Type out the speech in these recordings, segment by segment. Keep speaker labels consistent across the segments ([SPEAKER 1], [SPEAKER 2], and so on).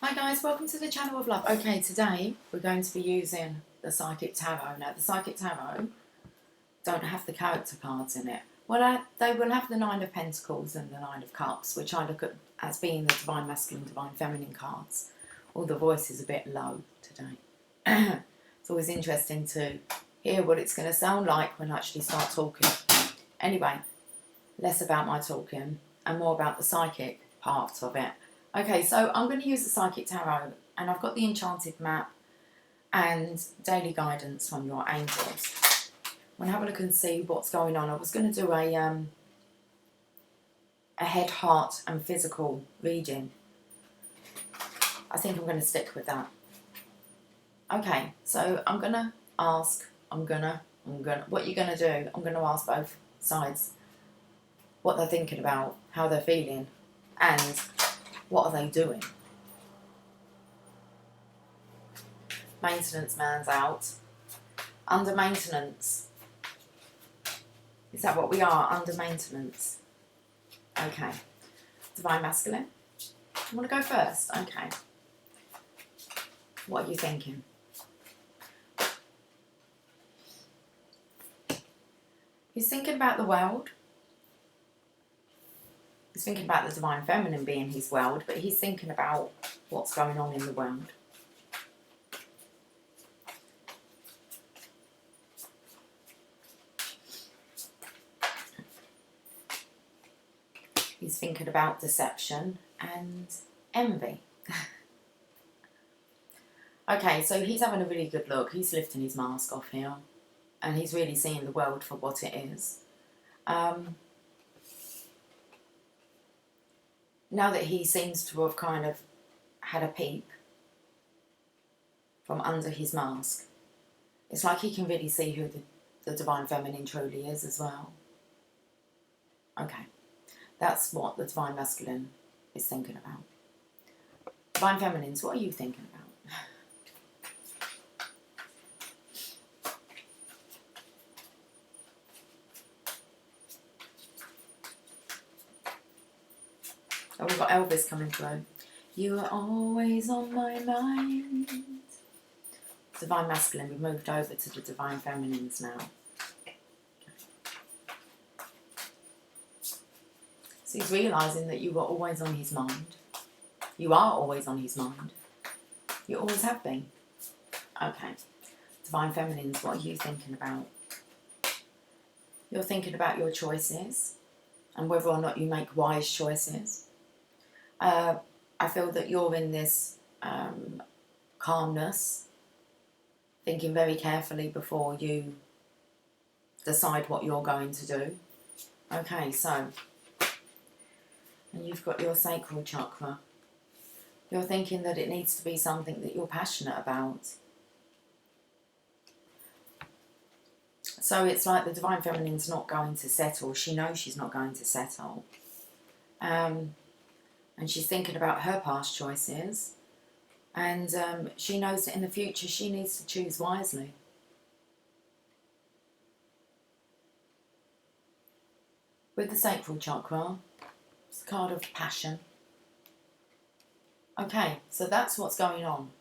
[SPEAKER 1] Hi guys, welcome to the channel of love. Okay, today we're going to be using the Psychic Tarot. Now the Psychic Tarot don't have the character cards in it. Well, they will have the Nine of Pentacles and the Nine of Cups, which I look at as being the Divine Masculine, Divine Feminine cards. All the voice is a bit low today. It's always interesting to hear what it's going to sound like when I actually start talking. Anyway, less about my talking and more about the psychic part of it. Okay, so I'm going to use the Psychic Tarot, and I've got the Enchanted Map and daily guidance from your angels. I'm going to have a look and see what's going on. I was going to do a head, heart and physical reading. I think I'm going to stick with that. Okay, so I'm going to ask, what you're going to do, I'm going to ask both sides what they're thinking about, how they're feeling, and what are they doing? Maintenance man's out. Under maintenance. Is that what we are? Under maintenance. Okay. Divine Masculine. You want to go first? Okay. What are you thinking? He's thinking about the world. He's thinking about the Divine Feminine being his world, but he's thinking about what's going on in the world. He's thinking about deception and envy. Okay, so he's having a really good look. He's lifting his mask off here, and he's really seeing the world for what it is. Now that he seems to have kind of had a peep from under his mask, it's like he can really see who the Divine Feminine truly is as well. Okay, that's what the Divine Masculine is thinking about. Divine Feminines, what are you thinking about? Oh, we've got Elvis coming through. You are always on my mind. Divine Masculine, we've moved over to the Divine Feminines now. So he's realising that you were always on his mind. You are always on his mind. You always have been. Okay. Divine Feminines, what are you thinking about? You're thinking about your choices and whether or not you make wise choices. I feel that you're in this calmness, thinking very carefully before you decide what you're going to do. Okay, so, and you've got your sacral chakra. You're thinking that it needs to be something that you're passionate about. So it's like the Divine Feminine's not going to settle. She knows she's not going to settle. And she's thinking about her past choices, and she knows that in the future she needs to choose wisely. With the sacral chakra, it's a card of passion. Okay, so that's what's going on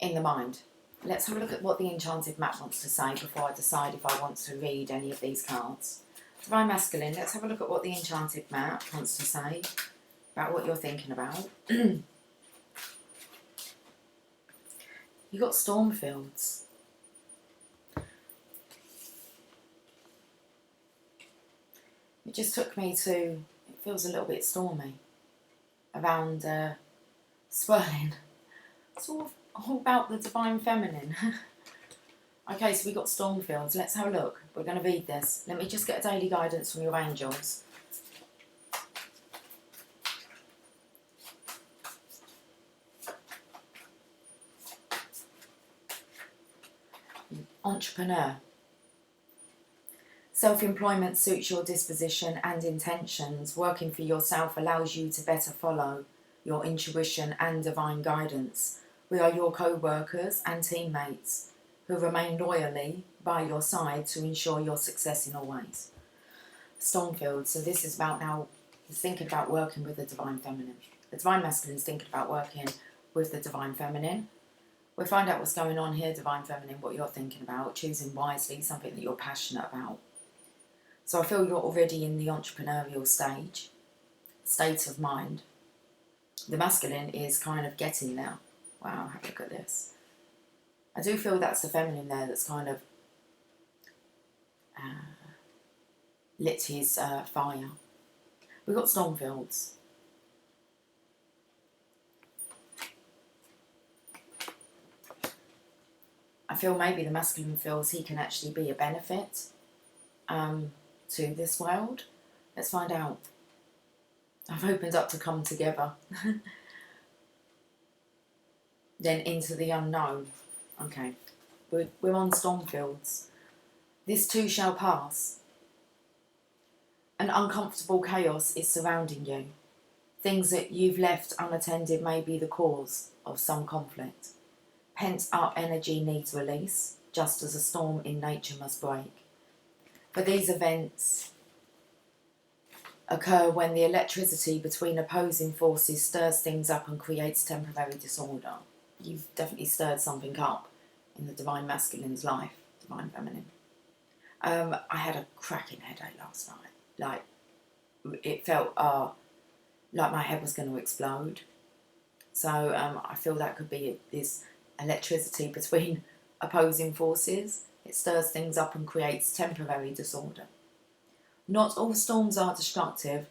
[SPEAKER 1] in the mind. Let's have a look at what the Enchanted Map wants to say before I decide if I want to read any of these cards. Divine Masculine, let's have a look at what the Enchanted Map wants to say about what you're thinking about. You got storm fields. It just took me to, it feels a little bit stormy around swirling. It's all about the Divine Feminine. Okay, so we got storm fields. Let's have a look. We're going to read this. Let me just get a daily guidance from your angels. Entrepreneur. Self-employment suits your disposition and intentions. Working for yourself allows you to better follow your intuition and divine guidance. We are your co-workers and teammates who remain loyally by your side to ensure your success in all ways. Stormfield, so this is about now, he's thinking about working with the Divine Feminine. the Divine Masculine is thinking about working with the Divine Feminine. We'll find out what's going on here, Divine Feminine, what you're thinking about, choosing wisely, something that you're passionate about. So I feel you're already in the entrepreneurial state of mind. The masculine is kind of getting there. Wow, have a look at this. I do feel that's the feminine there that's kind of lit his fire. We've got Stormfields. I feel maybe the masculine feels he can actually be a benefit to this world. Let's find out. I've opened up to come together. Then into the unknown. Okay, we're on Stormfields. This too shall pass. An uncomfortable chaos is surrounding you. Things that you've left unattended may be the cause of some conflict. Pent up energy needs release, just as a storm in nature must break. But these events occur when the electricity between opposing forces stirs things up and creates temporary disorder. You've definitely stirred something up in the Divine Masculine's life, Divine Feminine. I had a cracking headache last night. Like, it felt like my head was going to explode. So I feel that could be this electricity between opposing forces. It stirs things up and creates temporary disorder. Not all storms are destructive.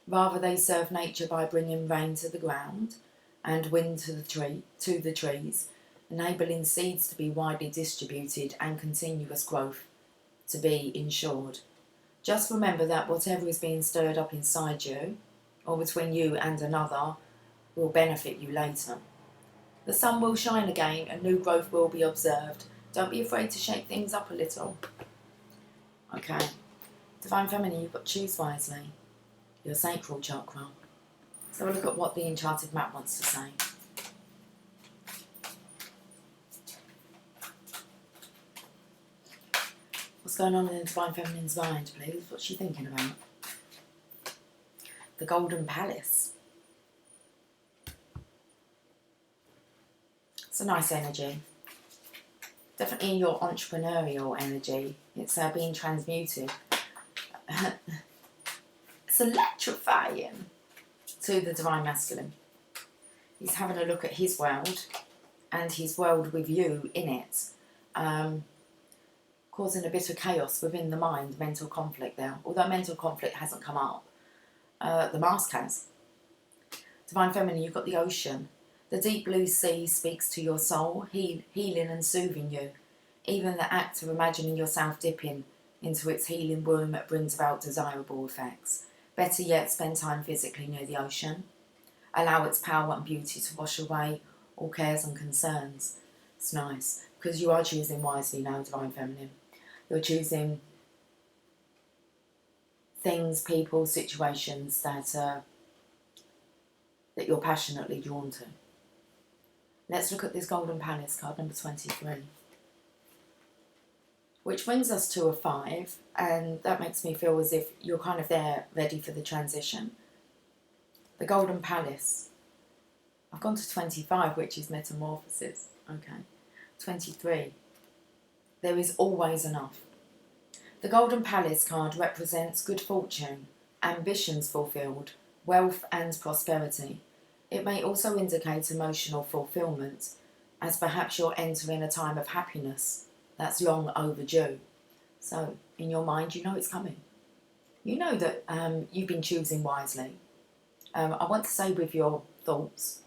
[SPEAKER 1] Rather, they serve nature by bringing rain to the ground and wind to the trees, enabling seeds to be widely distributed and continuous growth to be ensured. Just remember that whatever is being stirred up inside you, or between you and another, will benefit you later. The sun will shine again and new growth will be observed. Don't be afraid to shake things up a little. Okay. Divine Feminine, you've got to choose wisely. Your sacral chakra. So we'll look at what the Enchanted Map wants to say. What's going on in the Divine Feminine's mind, please? What's she thinking about? The Golden Palace. It's a nice energy. Definitely your entrepreneurial energy. It's being transmuted. It's electrifying to the Divine Masculine. He's having a look at his world and his world with you in it, causing a bit of chaos within the mind, mental conflict there. Although mental conflict hasn't come up, the mask has. Divine Feminine, you've got the ocean. The deep blue sea speaks to your soul, healing and soothing you. Even the act of imagining yourself dipping into its healing womb brings about desirable effects. Better yet, spend time physically near the ocean. Allow its power and beauty to wash away all cares and concerns. It's nice, because you are choosing wisely now, Divine Feminine. You're choosing things, people, situations that you're passionately drawn to. Let's look at this Golden Palace card, number 23. Which brings us to a 5, and that makes me feel as if you're kind of there, ready for the transition. The Golden Palace. I've gone to 25, which is metamorphosis. Okay. 23. There is always enough. The Golden Palace card represents good fortune, ambitions fulfilled, wealth and prosperity. It may also indicate emotional fulfillment, as perhaps you're entering a time of happiness that's long overdue. So, in your mind, you know it's coming. You know that you've been choosing wisely. I want to say with your thoughts,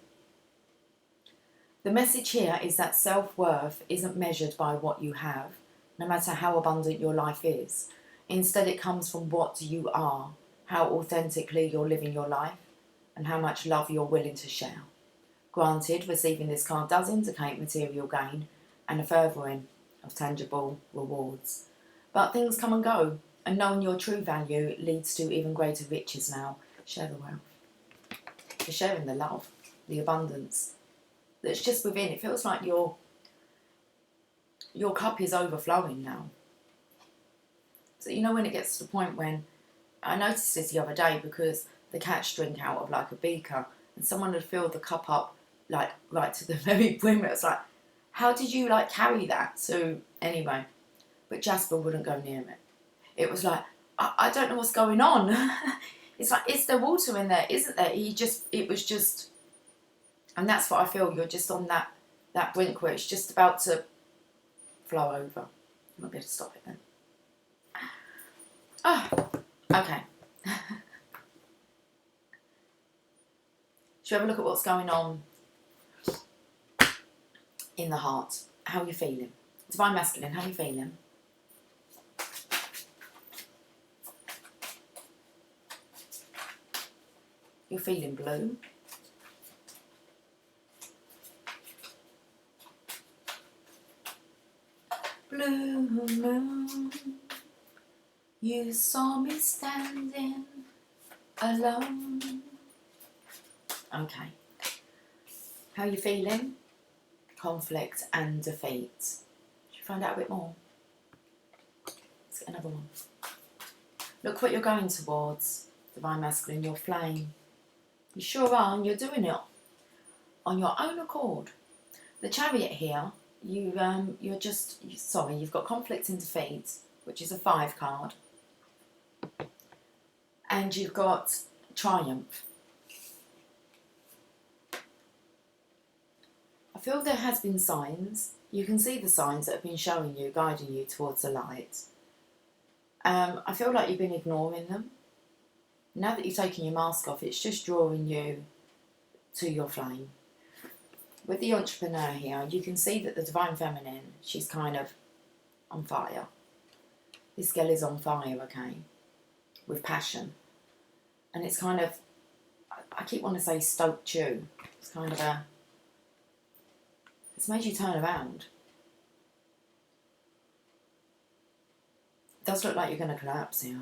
[SPEAKER 1] the message here is that self-worth isn't measured by what you have, no matter how abundant your life is. Instead, it comes from what you are, how authentically you're living your life, and how much love you're willing to share. Granted, receiving this card does indicate material gain and a furthering of tangible rewards. But things come and go, and knowing your true value leads to even greater riches now. Share the wealth. You're sharing the love, the abundance that's just within. It feels like your cup is overflowing now. So you know when it gets to the point when, I noticed this the other day because the cats drink out of like a beaker and someone had filled the cup up like right to the very brim. It was like, how did you like carry that? So anyway, but Jasper wouldn't go near it. It was like, I don't know what's going on. It's like, is there water in there? Isn't there? It was just, and that's what I feel. You're just on that brink where it's just about to flow over. You might be able to stop it then. Oh, okay. Shall we have a look at what's going on in the heart? How are you feeling? Divine Masculine, how are you feeling? You're feeling blue. Blue moon, you saw me standing alone. Okay. How are you feeling? Conflict and defeat. Should you find out a bit more? Let's get another one. Look what you're going towards, Divine Masculine, your flame. You sure are, and you're doing it on your own accord. The Chariot here, you've got conflict and defeat, which is a 5 card, and you've got triumph. I feel there has been signs. You can see the signs that have been showing you, guiding you towards the light. I feel like you've been ignoring them. Now that you've taken your mask off, it's just drawing you to your flame. With the Entrepreneur here, you can see that the Divine Feminine, she's kind of on fire. This girl is on fire, okay, with passion. And it's kind of, I keep wanting to say stoked you. It's kind of it's made you turn around. It does look like you're going to collapse here.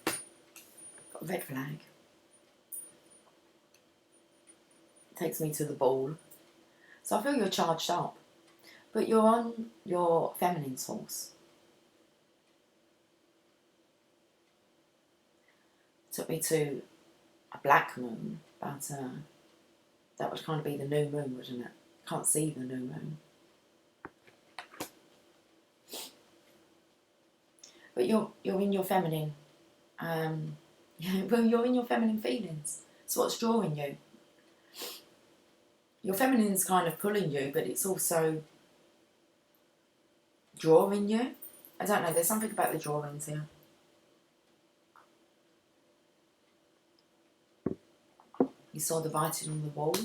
[SPEAKER 1] Got a red flag. Takes me to the ball. So I feel you're charged up, but you're on your feminine source. Took me to a black moon, but that would kind of be the new moon, wouldn't it? Can't see the new moon. But you're in your feminine. Well, you're in your feminine feelings. It's what's drawing you. Your feminine's kind of pulling you, but it's also drawing you. I don't know, there's something about the drawings here. You saw the writing on the wall.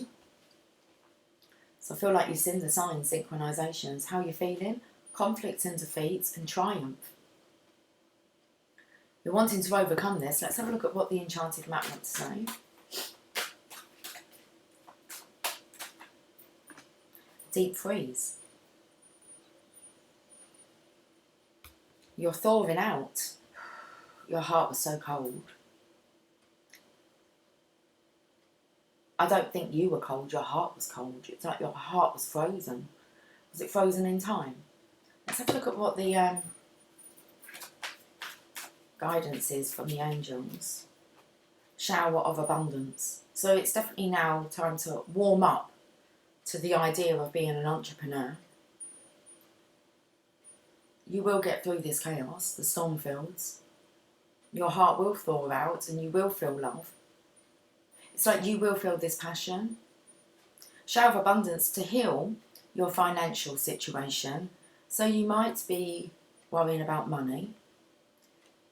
[SPEAKER 1] So I feel like you've seen the signs, synchronizations. How are you feeling? Conflict and defeats and triumph. You're wanting to overcome this. Let's have a look at what the Enchanted Map wants to say. Deep freeze. You're thawing out. Your heart was so cold. I don't think you were cold, your heart was cold. It's like your heart was frozen. Was it frozen in time? Let's have a look at what the guidance is from the angels. Shower of abundance. So it's definitely now time to warm up to the idea of being an entrepreneur. You will get through this chaos, the storm fields. Your heart will thaw out and you will feel love. It's like you will feel this passion. Shower of abundance to heal your financial situation. So you might be worrying about money.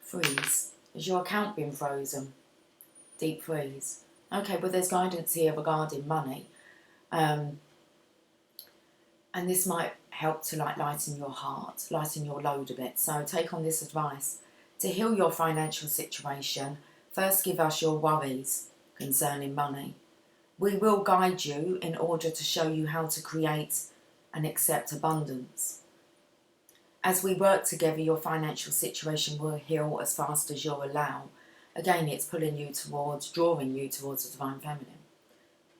[SPEAKER 1] Freeze. Is your account being frozen? Deep freeze. Okay, well there's guidance here regarding money. And this might help to like lighten your heart, lighten your load a bit. So take on this advice. To heal your financial situation, first give us your worries concerning money. We will guide you in order to show you how to create and accept abundance. As we work together, your financial situation will heal as fast as you'll allow. Again, it's pulling you towards, drawing you towards the Divine Feminine,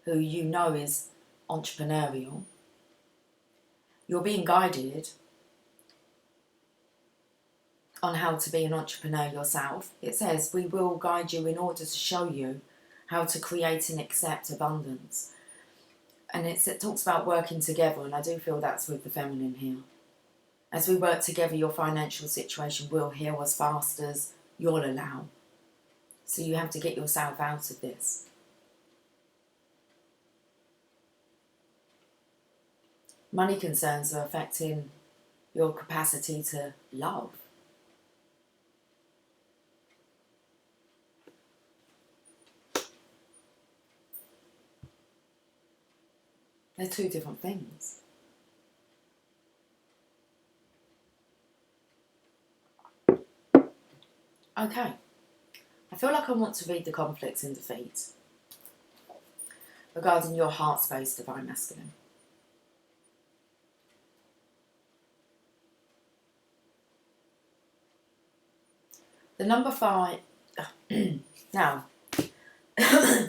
[SPEAKER 1] who you know is entrepreneurial. You're being guided on how to be an entrepreneur yourself. It says, we will guide you in order to show you how to create and accept abundance. And it talks about working together, and I do feel that's with the feminine here. As we work together, your financial situation will heal as fast as you'll allow. So you have to get yourself out of this. Money concerns are affecting your capacity to love. They're two different things. Okay. I feel like I want to read the conflicts and defeat regarding your heart space, Divine Masculine. The number 5... Now,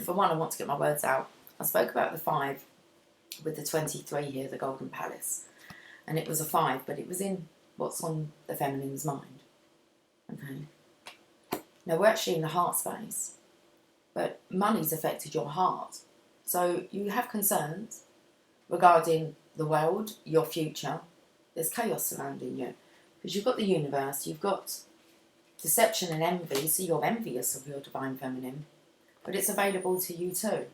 [SPEAKER 1] for one, I want to get my words out. I spoke about the 5 with the 23 here, the Golden Palace. And it was a 5, but it was in what's on the feminine's mind. Okay. Now, we're actually in the heart space. But money's affected your heart. So you have concerns regarding the world, your future. There's chaos surrounding you. Because you've got the universe, you've got deception and envy, so you're envious of your Divine Feminine. But it's available to you too.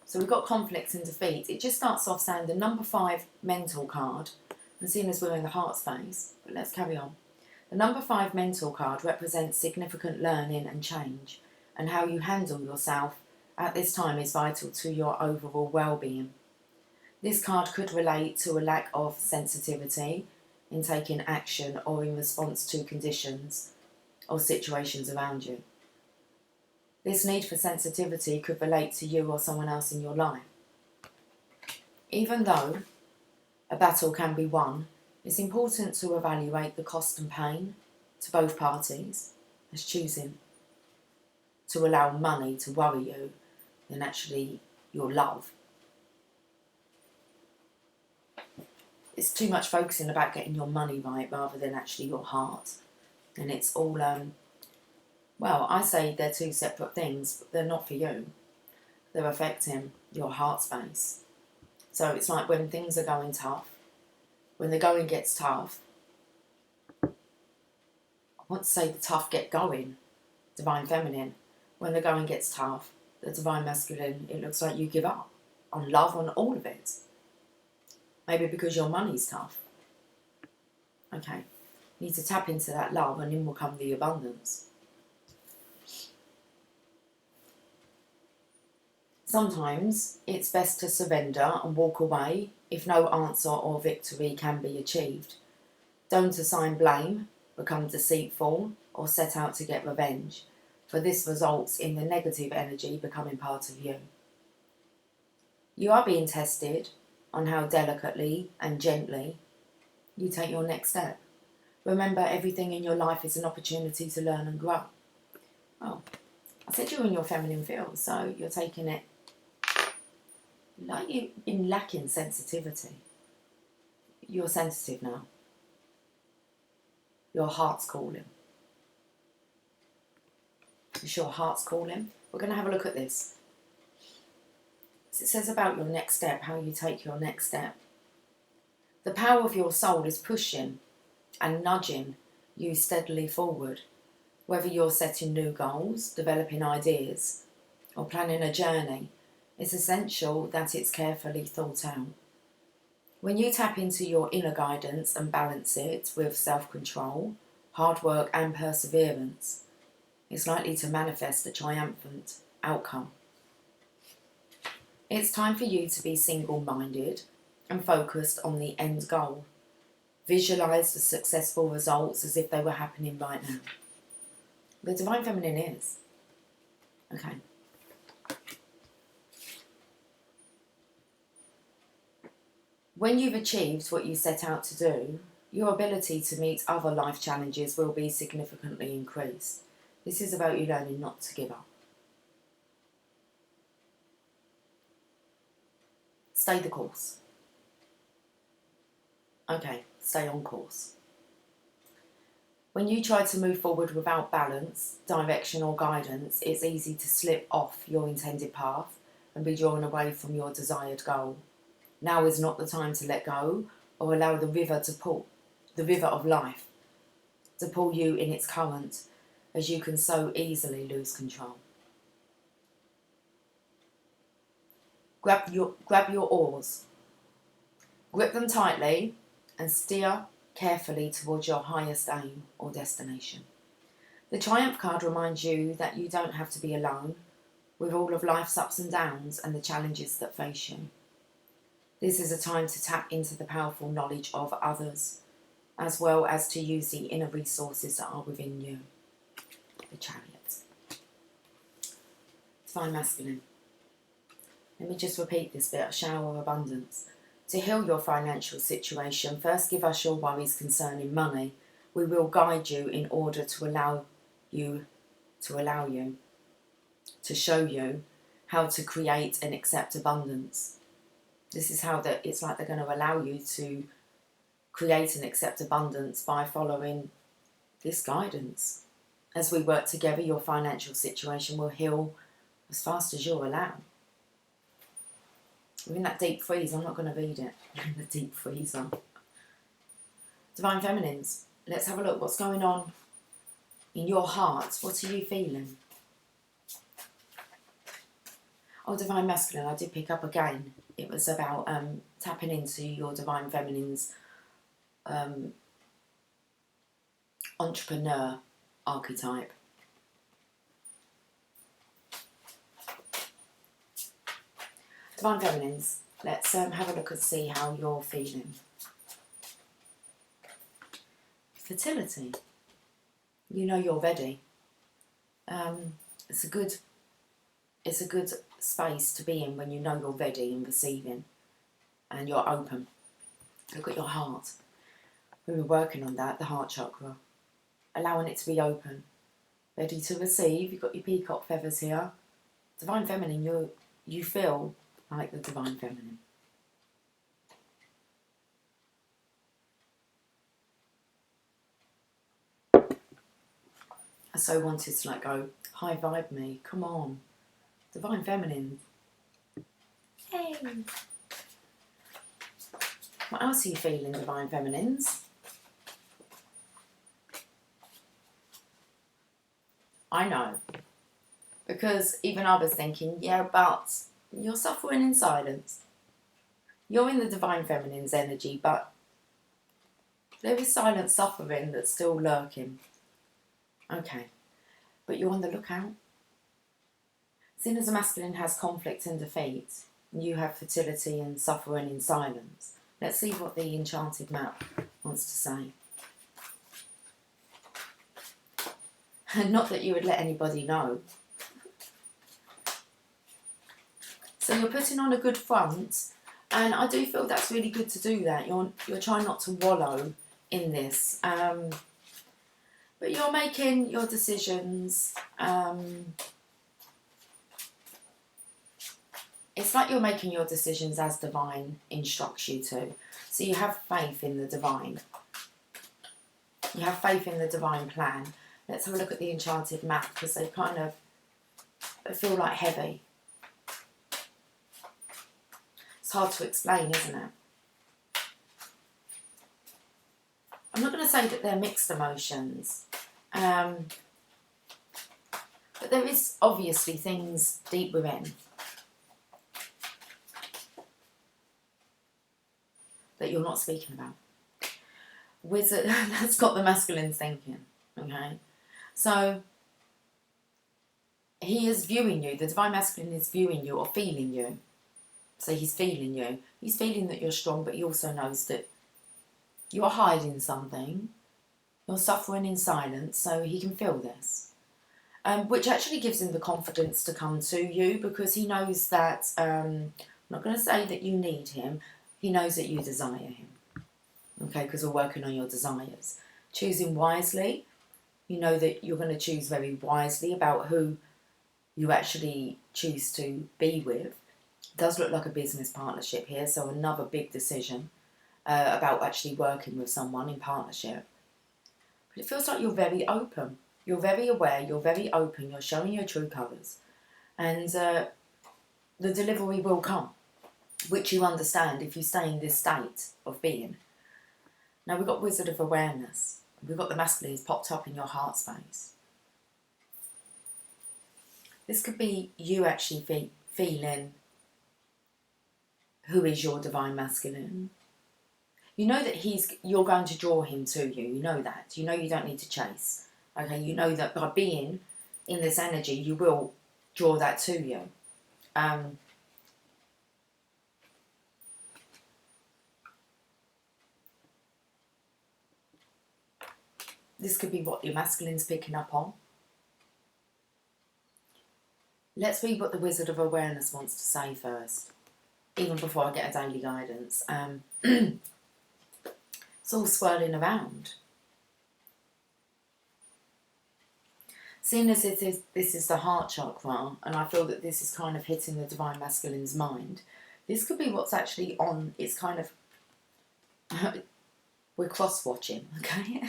[SPEAKER 1] So we've got conflicts and defeat. It just starts off saying the number 5 mental card, and seeing as we're in the heart space, but let's carry on. The number 5 mental card represents significant learning and change, and how you handle yourself at this time is vital to your overall well-being. This card could relate to a lack of sensitivity in taking action or in response to conditions or situations around you. This need for sensitivity could relate to you or someone else in your life. Even though a battle can be won, it's important to evaluate the cost and pain to both parties as choosing to allow money to worry you than actually your love. It's too much focusing about getting your money right rather than actually your heart. And it's all, well, I say they're two separate things, but they're not for you. They're affecting your heart space. So it's like when things are going tough, when the going gets tough, I want to say the tough get going, Divine Feminine. When the going gets tough, the Divine Masculine, it looks like you give up on love, on all of it. Maybe because your money's tough. Okay. You need to tap into that love and in will come the abundance. Sometimes it's best to surrender and walk away if no answer or victory can be achieved. Don't assign blame, become deceitful, or set out to get revenge, for this results in the negative energy becoming part of you. You are being tested on how delicately and gently you take your next step. Remember, everything in your life is an opportunity to learn and grow. Oh, I said you're in your feminine field, so you're taking it like you've been lacking sensitivity. You're sensitive now. Your heart's calling. Is your heart's calling? We're going to have a look at this. It says about your next step, how you take your next step. The power of your soul is pushing and nudging you steadily forward. Whether you're setting new goals, developing ideas, or planning a journey, it's essential that it's carefully thought out. When you tap into your inner guidance and balance it with self-control, hard work and perseverance, it's likely to manifest a triumphant outcome. It's time for you to be single-minded and focused on the end goal. Visualise the successful results as if they were happening right now. The Divine Feminine is. Okay. When you've achieved what you set out to do, your ability to meet other life challenges will be significantly increased. This is about you learning not to give up. Stay the course. Okay, stay on course. When you try to move forward without balance, direction or guidance, it's easy to slip off your intended path and be drawn away from your desired goal. Now is not the time to let go or allow the river of life, to pull you in its current, as you can so easily lose control. Grab your oars, grip them tightly and steer carefully towards your highest aim or destination. The Triumph card reminds you that you don't have to be alone with all of life's ups and downs and the challenges that face you. This is a time to tap into the powerful knowledge of others, as well as to use the inner resources that are within you. The Chariot. Divine Masculine. Let me just repeat this bit, a shower of abundance. To heal your financial situation, first give us your worries concerning money. We will guide you in order to show you how to create and accept abundance. This is how it's like they're going to allow you to create and accept abundance by following this guidance. As we work together, your financial situation will heal as fast as you'll allow. We're in that deep freeze. I'm not going to read it. We're in the deep freezer. Divine Feminines, let's have a look. What's going on in your heart? What are you feeling? Oh, Divine Masculine, I did pick up again. It was about tapping into your Divine Feminine's entrepreneur archetype. Divine Feminines, let's have a look and see how you're feeling. Fertility. You know you're ready. It's a good space to be in when you know you're ready and receiving and you're open. Look at your heart. We were working on that, the heart chakra. Allowing it to be open. Ready to receive. You've got your peacock feathers here. Divine Feminine, you feel like the Divine Feminine. I so wanted to go, high vibe me, come on. Divine Feminine. Hey. What else are you feeling, Divine Feminines? I know. Because even I was thinking, yeah, but you're suffering in silence. You're in the Divine Feminine's energy, but there is silent suffering that's still lurking. Okay. But you're on the lookout. Seeing as a masculine has conflict and defeat, you have fertility and suffering in silence. Let's see what the Enchanted map wants to say. Not that you would let anybody know. So you're putting on a good front, and I do feel that's really good to do that. You're trying not to wallow in this, but you're making your decisions. It's like you're making your decisions as divine instructs you to. So you have faith in the divine. You have faith in the divine plan. Let's have a look at the Enchanted map, because they feel like heavy. It's hard to explain, isn't it? I'm not going to say that they're mixed emotions. But there is obviously things deep within that you're not speaking about. Wizard, that's got the masculine thinking, okay? So, he is viewing you, the Divine Masculine is viewing you or feeling you. So he's feeling you. He's feeling that you're strong, but he also knows that you're hiding something. You're suffering in silence, so he can feel this. Which actually gives him the confidence to come to you, because he knows that, I'm not going to say that you need him, he knows that you desire him. Okay, because we're working on your desires. Choosing wisely, you know that you're going to choose very wisely about who you actually choose to be with. It does look like a business partnership here, so another big decision about actually working with someone in partnership. But it feels like you're very open. You're very aware, you're very open, you're showing your true colours. And the delivery will come, which you understand if you stay in this state of being. Now we've got Wizard of Awareness. We've got the masculines popped up in your heart space. This could be you actually feeling who is your divine masculine. You know that you're going to draw him to you. You know that. You know you don't need to chase. Okay, you know that by being in this energy, you will draw that to you. This could be what your masculine's picking up on. Let's read what the Wizard of Awareness wants to say first, even before I get a daily guidance. It's all swirling around. Seeing as this is the heart chakra, and I feel that this is kind of hitting the divine masculine's mind, this could be what's actually on. It's kind of we're cross-watching, okay?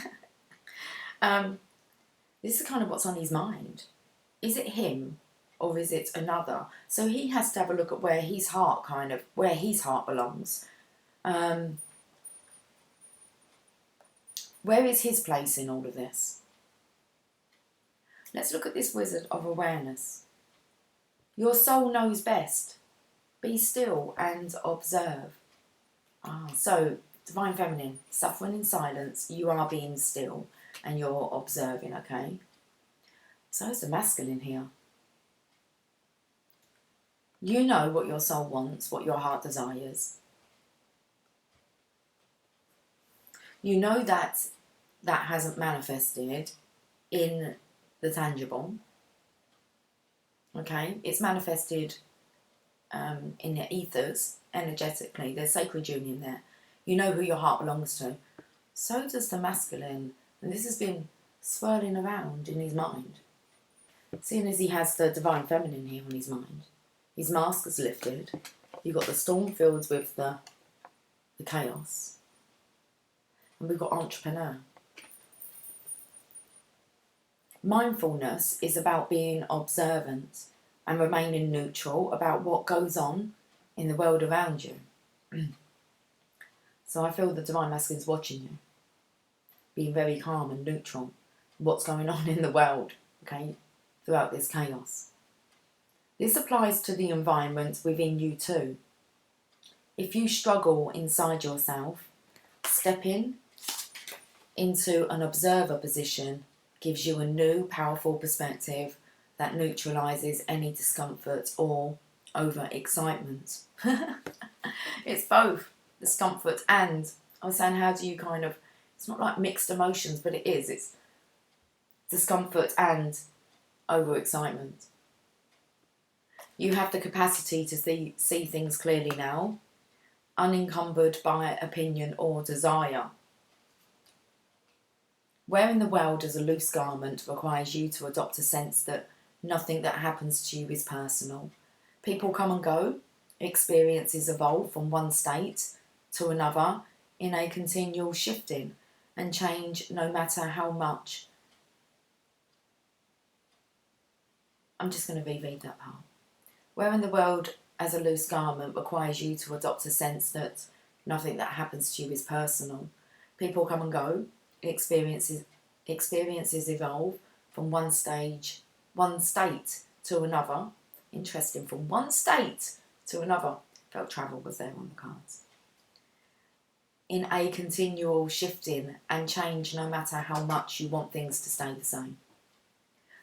[SPEAKER 1] This is kind of what's on his mind. Is it him or is it another? So he has to have a look at where his heart belongs. Where is his place in all of this? Let's look at this Wizard of Awareness. Your soul knows best. Be still and observe. So divine feminine, suffering in silence, you are being still. And you're observing, okay? So is the masculine here. You know what your soul wants, what your heart desires. You know that that hasn't manifested in the tangible. Okay? It's manifested in the ethers, energetically. There's sacred union there. You know who your heart belongs to. So does the masculine. And this has been swirling around in his mind. Seeing as he has the divine feminine here on his mind. His mask is lifted. You've got the storm fields with the chaos. And we've got entrepreneur. Mindfulness is about being observant and remaining neutral about what goes on in the world around you. So I feel the divine masculine is watching you. Being very calm and neutral, what's going on in the world, okay, throughout this chaos. This applies to the environment within you too. If you struggle inside yourself, stepping into an observer position gives you a new, powerful perspective that neutralises any discomfort or over-excitement. It's both discomfort and, I was saying, how do you kind of, it's not like mixed emotions, but it is. It's discomfort and overexcitement. You have the capacity to see things clearly now, unencumbered by opinion or desire. Wearing the world as a loose garment requires you to adopt a sense that nothing that happens to you is personal. People come and go, experiences evolve from one state to another in a continual shifting and change no matter how much. I'm just going to reread that part. Wearing the world as a loose garment requires you to adopt a sense that nothing that happens to you is personal. People come and go, experiences evolve from one state to another. Interesting, from one state to another. Felt travel was there on the cards. In a continual shifting and change no matter how much you want things to stay the same.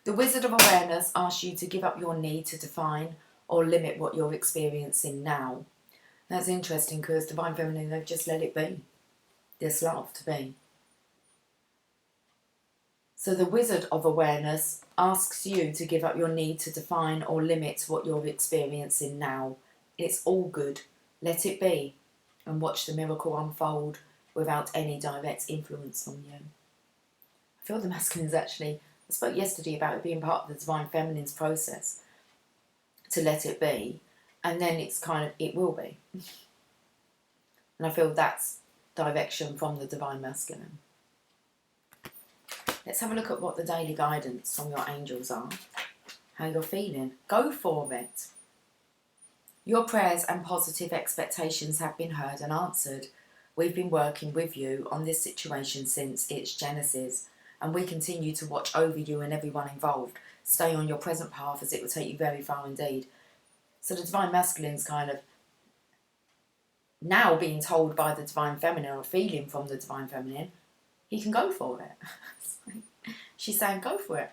[SPEAKER 1] The Wizard of Awareness asks you to give up your need to define or limit what you're experiencing now. That's interesting because Divine Feminine, they've just let it be. This love to be. So the Wizard of Awareness asks you to give up your need to define or limit what you're experiencing now. It's all good. Let it be. And watch the miracle unfold without any direct influence on you. I feel the masculine is actually, I spoke yesterday about it being part of the Divine Feminine's process to let it be, and then it's kind of, it will be. And I feel that's direction from the Divine Masculine. Let's have a look at what the daily guidance from your angels are. How you're feeling. Go for it. Your prayers and positive expectations have been heard and answered. We've been working with you on this situation since its genesis, and we continue to watch over you and everyone involved. Stay on your present path, as it will take you very far indeed. So the Divine Masculine's kind of now being told by the Divine Feminine, or feeling from the Divine Feminine, he can go for it. She's saying, go for it.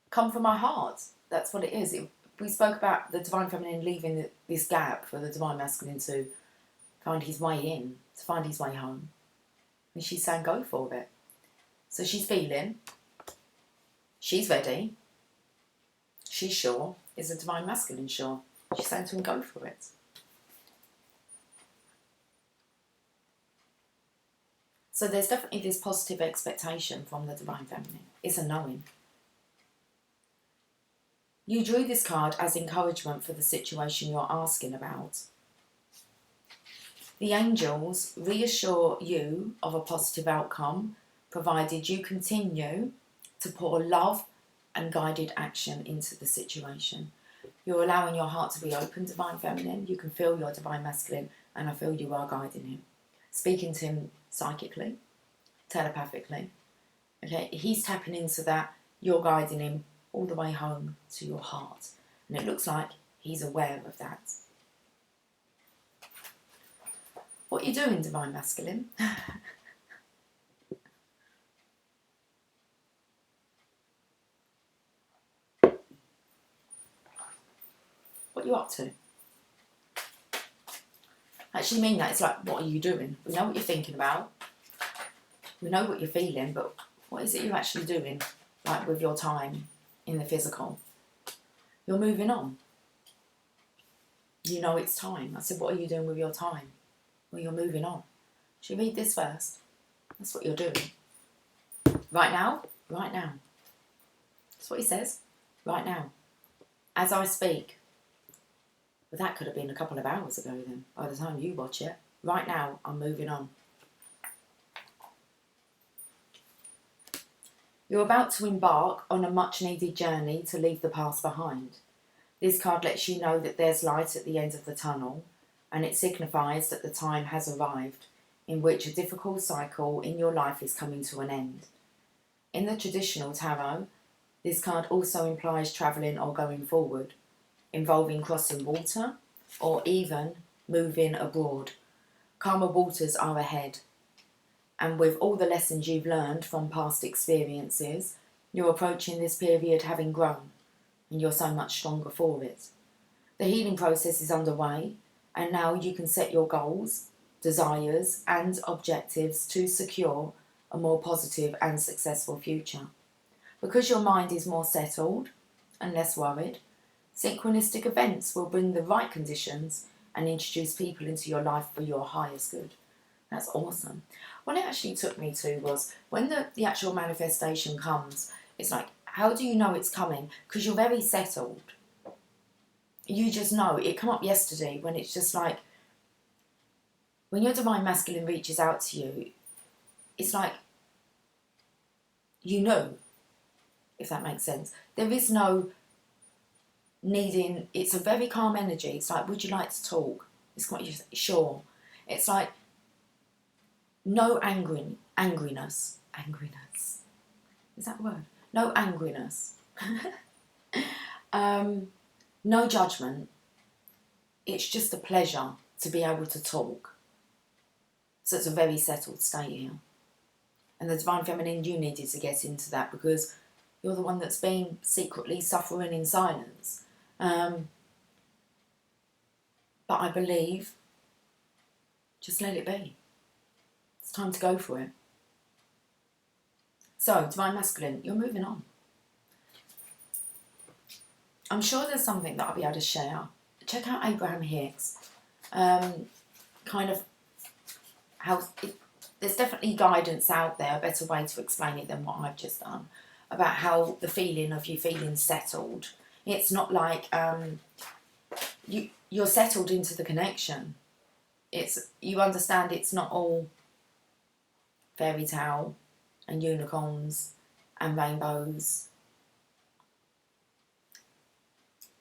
[SPEAKER 1] Come from my heart. That's what it is. We spoke about the Divine Feminine leaving this gap for the Divine Masculine to find his way in, to find his way home. And she's saying, go for it. So she's feeling, she's ready, she's sure. Is the Divine Masculine sure? She's saying to him, go for it. So there's definitely this positive expectation from the Divine Feminine. It's a knowing. You drew this card as encouragement for the situation you're asking about. The angels reassure you of a positive outcome, provided you continue to pour love and guided action into the situation. You're allowing your heart to be open, Divine Feminine. You can feel your Divine Masculine, and I feel you are guiding him. Speaking to him psychically, telepathically. Okay, he's tapping into that. You're guiding him all the way home to your heart. And it looks like he's aware of that. What are you doing, Divine Masculine? What are you up to? Actually mean that. It's like, what are you doing? We know what you're thinking about. We know what you're feeling, but what is it you're actually doing? Like with your time in the physical. You're moving on. You know it's time. I said, what are you doing with your time? Well, you're moving on. Should we read this first? That's what you're doing. Right now? Right now. That's what he says. Right now. As I speak. But that could have been a couple of hours ago then, by the time you watch it. Right now, I'm moving on. You're about to embark on a much-needed journey to leave the past behind. This card lets you know that there's light at the end of the tunnel, and it signifies that the time has arrived in which a difficult cycle in your life is coming to an end. In the traditional tarot, this card also implies travelling or going forward, involving crossing water or even moving abroad. Calmer waters are ahead. And with all the lessons you've learned from past experiences, you're approaching this period having grown, and you're so much stronger for it. The healing process is underway, and now you can set your goals, desires, and objectives to secure a more positive and successful future. Because your mind is more settled and less worried, synchronistic events will bring the right conditions and introduce people into your life for your highest good. That's awesome. What it actually took me to was when the actual manifestation comes, it's like, how do you know it's coming? Because you're very settled. You just know. It came up yesterday when it's just like, when your Divine Masculine reaches out to you, it's like, you know, if that makes sense. There is no needing, it's a very calm energy. It's like, would you like to talk? It's quite sure. It's like, no angriness. Angriness. Is that the word? No angriness. No judgment. It's just a pleasure to be able to talk. So it's a very settled state here. And the Divine Feminine, you needed to get into that because you're the one that's been secretly suffering in silence. But I believe, just let it be. It's time to go for it. So, Divine Masculine, you're moving on. I'm sure there's something that I'll be able to share. Check out Abraham Hicks. Kind of how... there's definitely guidance out there, a better way to explain it than what I've just done, about how the feeling of you feeling settled. It's not like you're settled into the connection. You understand it's not all fairy tale, and unicorns and rainbows.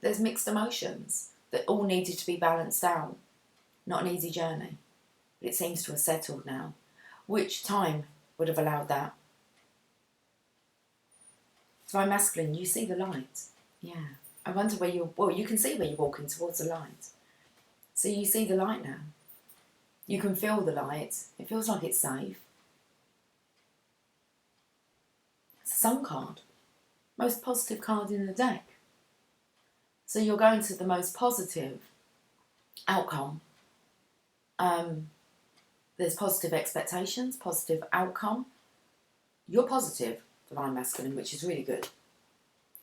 [SPEAKER 1] There's mixed emotions that all needed to be balanced out. Not an easy journey, but it seems to have settled now. Which time would have allowed that? Divine Masculine, you see the light. Yeah. I wonder where you can see where you're walking towards the light. So you see the light now. You can feel the light. It feels like it's safe. It's a Sun card. Most positive card in the deck. So you're going to the most positive outcome. There's positive expectations, positive outcome. You're positive, Divine Masculine, which is really good.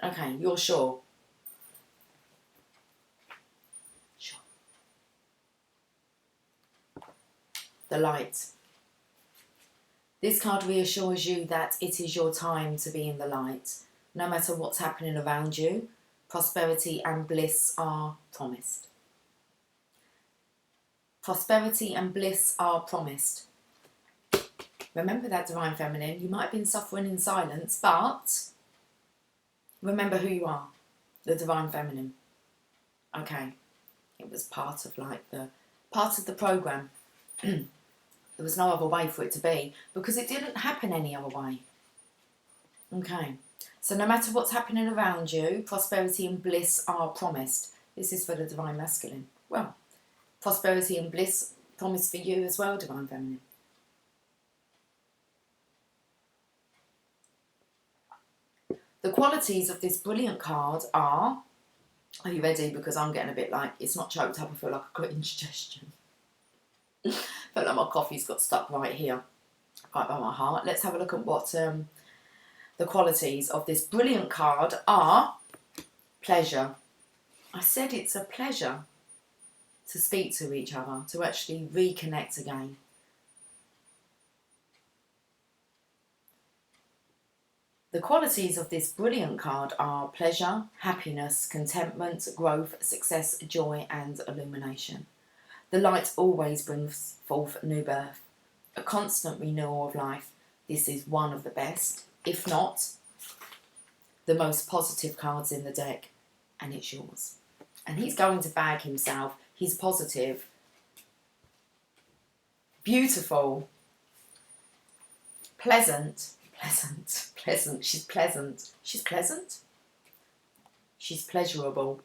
[SPEAKER 1] Okay, you're sure. Sure. The light. This card reassures you that it is your time to be in the light. No matter what's happening around you, prosperity and bliss are promised. Prosperity and bliss are promised. Remember that, Divine Feminine. You might have been suffering in silence, but remember who you are, the Divine Feminine. Okay, it was part of the program. There was no other way for it to be because it didn't happen any other way. Okay, so no matter what's happening around you, prosperity and bliss are promised. This is for the Divine Masculine. Well, prosperity and bliss promised for you as well, Divine Feminine. The qualities of this brilliant card are you ready? Because I'm getting a bit like, it's not choked up, I feel like a got indigestion. I feel like my coffee's got stuck right here, right by my heart. Let's have a look at what the qualities of this brilliant card are. Pleasure. I said it's a pleasure to speak to each other, to actually reconnect again. The qualities of this brilliant card are pleasure, happiness, contentment, growth, success, joy and illumination. The light always brings forth new birth, a constant renewal of life. This is one of the best, if not the most positive cards in the deck, and it's yours. And he's going to bag himself. He's positive, beautiful, pleasant. She's pleasant. She's pleasant. She's pleasurable.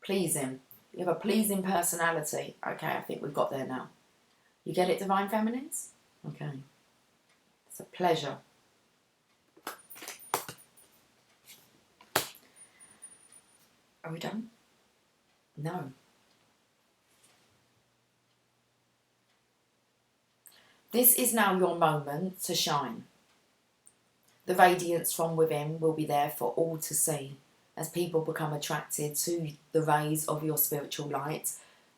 [SPEAKER 1] Pleasing. You have a pleasing personality. Okay, I think we've got there now. You get it, Divine Feminines? Okay. It's a pleasure. Are we done? No. This is now your moment to shine. The radiance from within will be there for all to see as people become attracted to the rays of your spiritual light.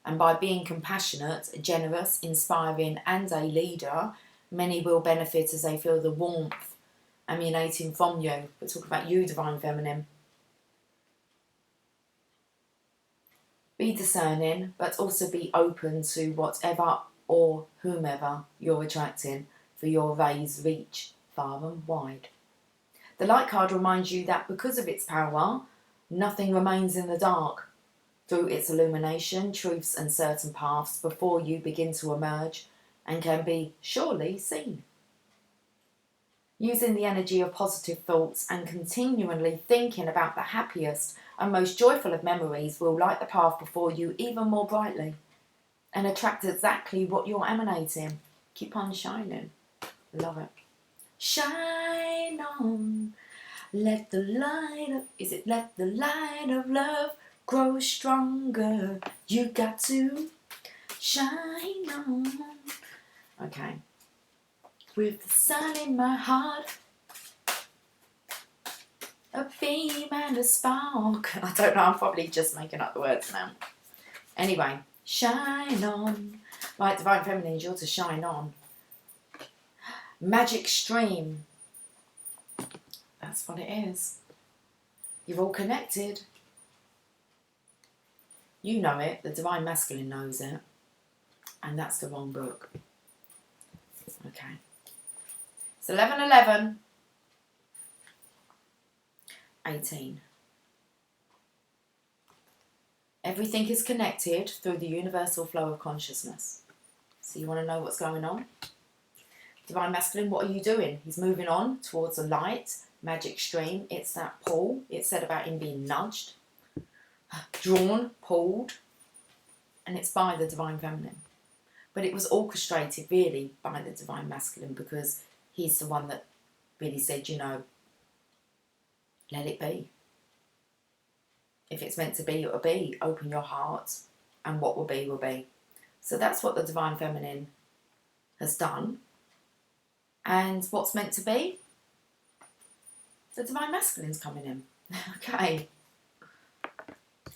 [SPEAKER 1] And by being compassionate, generous, inspiring and a leader, many will benefit as they feel the warmth emanating from you. We're talking about you, Divine Feminine. Be discerning, but also be open to whatever or whomever you're attracting, for your rays reach far and wide. The light card reminds you that because of its power, nothing remains in the dark. Through its illumination, truths and certain paths before you begin to emerge and can be surely seen. Using the energy of positive thoughts and continually thinking about the happiest and most joyful of memories will light the path before you even more brightly and attract exactly what you're emanating. Keep on shining. Love it. Shine on. Let the light of love grow stronger. You got to shine on. Okay. With the sun in my heart, a beam and a spark. I don't know, I'm probably just making up the words now. Anyway, shine on. Right, Divine Feminine, you're to shine on. Magic stream. That's what it is. You're all connected. You know it. The Divine Masculine knows it. And that's the wrong book. Okay. It's 11, 11, 18. Everything is connected through the universal flow of consciousness. So you want to know what's going on? Divine Masculine, what are you doing? He's moving on towards a light, magic stream. It's that pull. It's said about him being nudged, drawn, pulled, and it's by the Divine Feminine. But it was orchestrated really by the Divine Masculine, because he's the one that really said, you know, let it be. If it's meant to be, it will be. Open your heart, and what will be, will be. So that's what the Divine Feminine has done. And what's meant to be? The Divine Masculine's coming in. Okay.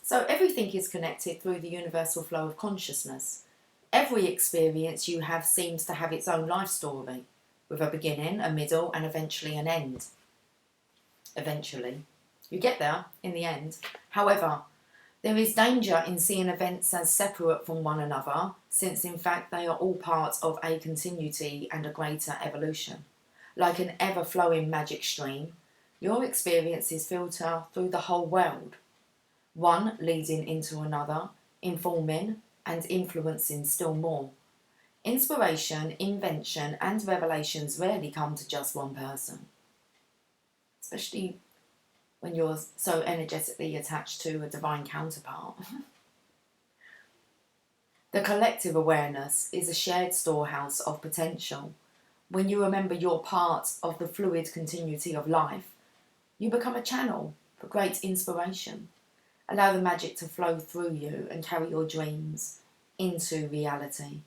[SPEAKER 1] So everything is connected through the universal flow of consciousness. Every experience you have seems to have its own life story, with a beginning, a middle, and eventually an end. Eventually. You get there in the end. However, there is danger in seeing events as separate from one another, since in fact they are all part of a continuity and a greater evolution. Like an ever-flowing magic stream, your experiences filter through the whole world, one leading into another, informing and influencing still more. Inspiration, invention and revelations rarely come to just one person, especially when you're so energetically attached to a divine counterpart. The collective awareness is a shared storehouse of potential. When you remember you're part of the fluid continuity of life, you become a channel for great inspiration. Allow the magic to flow through you and carry your dreams into reality.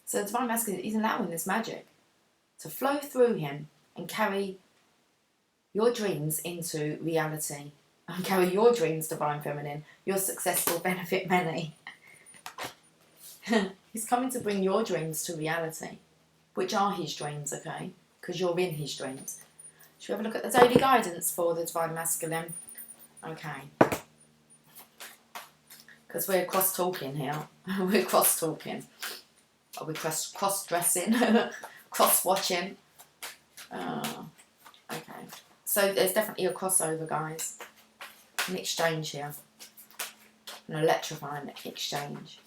[SPEAKER 1] So the Divine Masculine is allowing this magic to flow through him and carry your dreams into reality. And carry your dreams, Divine Feminine. Your success will benefit many. He's coming to bring your dreams to reality, which are his dreams, okay? Because you're in his dreams. Should we have a look at the daily guidance for the Divine Masculine? Okay. Because we're cross-talking here. We're cross-talking. Are we cross-dressing? Cross-watching? Okay. So there's definitely a crossover, guys. An exchange here. An electrifying exchange.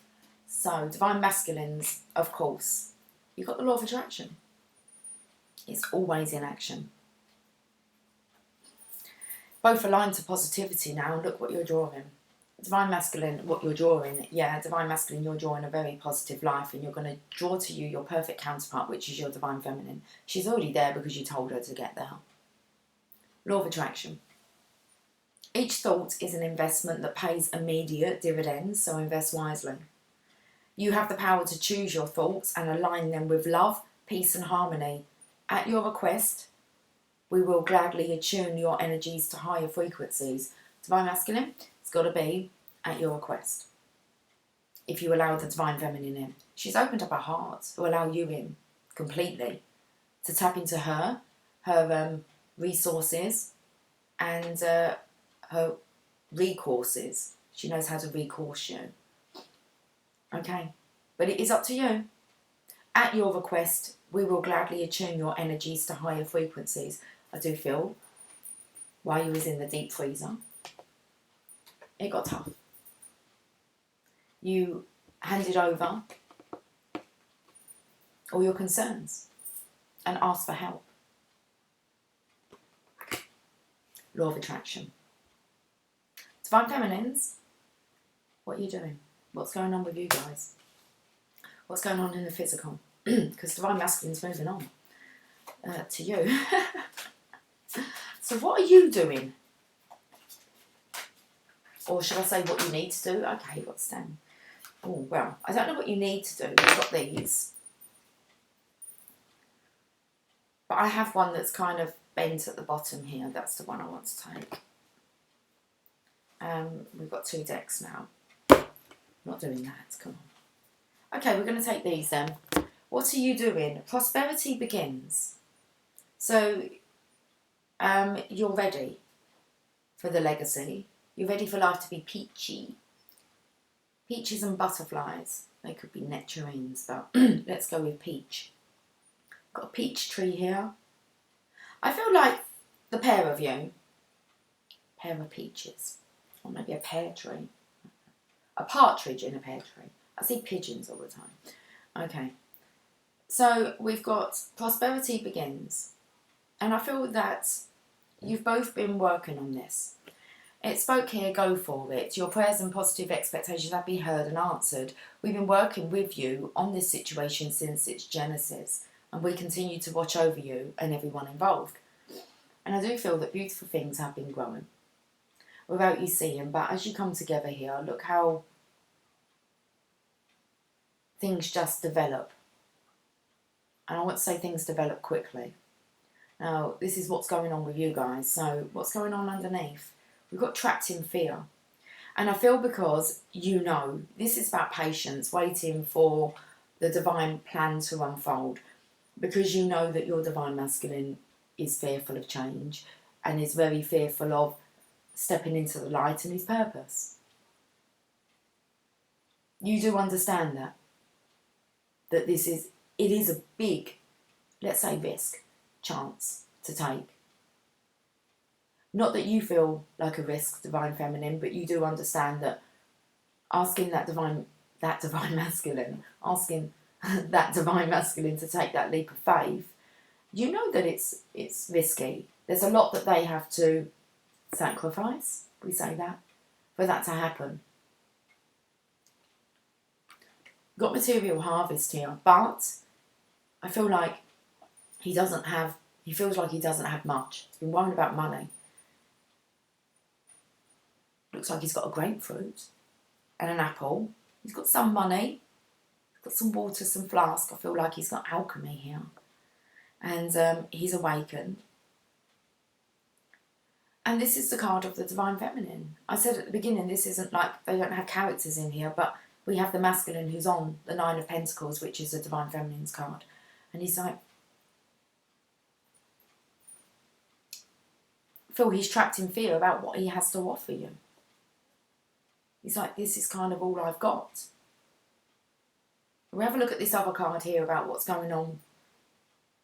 [SPEAKER 1] So, Divine Masculines, of course. You've got the law of attraction. It's always in action. Both aligned to positivity now. Look what you're drawing. Divine Masculine, what you're drawing. Yeah, Divine Masculine, you're drawing a very positive life, and you're going to draw to you your perfect counterpart, which is your Divine Feminine. She's already there because you told her to get there. Law of attraction. Each thought is an investment that pays immediate dividends, so invest wisely. You have the power to choose your thoughts and align them with love, peace and harmony. At your request, we will gladly attune your energies to higher frequencies. Divine Masculine, it's got to be at your request. If you allow the Divine Feminine in. She's opened up her heart to allow you in completely. To tap into her resources and her recourses. She knows how to recourse you. Okay, but it is up to you. At your request, we will gladly attune your energies to higher frequencies. I do feel, while you was in the deep freezer, it got tough. You handed over all your concerns and asked for help. Law of attraction. Divine Feminines, what are you doing? What's going on with you guys? What's going on in the physical? Because Divine Masculine's moving on to you. So what are you doing? Or should I say what you need to do? Okay, what's them? Oh, well, I don't know what you need to do. We've got these. But I have one that's kind of bent at the bottom here. That's the one I want to take. We've got 2 decks now. Not doing that, come on. Okay, we're going to take these then. What are you doing? Prosperity begins. So, you're ready for the legacy. You're ready for life to be peachy. Peaches and butterflies. They could be nectarines, but let's go with peach. Got a peach tree here. I feel like the pair of you, pair of peaches, or maybe a pear tree. A partridge in a pear tree. I see pigeons all the time. Okay. So we've got prosperity begins. And I feel that you've both been working on this. It spoke here, go for it. Your prayers and positive expectations have been heard and answered. We've been working with you on this situation since its genesis. And we continue to watch over you and everyone involved. And I do feel that beautiful things have been growing without you seeing. But as you come together here, look how things just develop. And I want to say things develop quickly. Now, this is what's going on with you guys. So, what's going on underneath? We've got trapped in fear. And I feel because you know, this is about patience, waiting for the divine plan to unfold. Because you know that your divine masculine is fearful of change and is very fearful of stepping into the light and his purpose. You do understand that. That it is a big, let's say, risk, chance to take. Not that you feel like a risk, divine feminine, but you do understand that asking that divine masculine, asking that divine masculine to take that leap of faith, you know that it's risky. There's a lot that they have to sacrifice, we say that, for that to happen. Got material harvest here, but I feel like he feels like he doesn't have much. He's been worrying about money. Looks like he's got a grapefruit and an apple. He's got some money. He's got some water, some flask. I feel like he's got alchemy here. And he's awakened. And this is the card of the divine feminine. I said at the beginning, this isn't like they don't have characters in here, but we have the masculine who's on the Nine of Pentacles, which is the divine feminine's card. And he's like, feel he's trapped in fear about what he has to offer you. He's like, this is kind of all I've got. We have a look at this other card here about what's going on,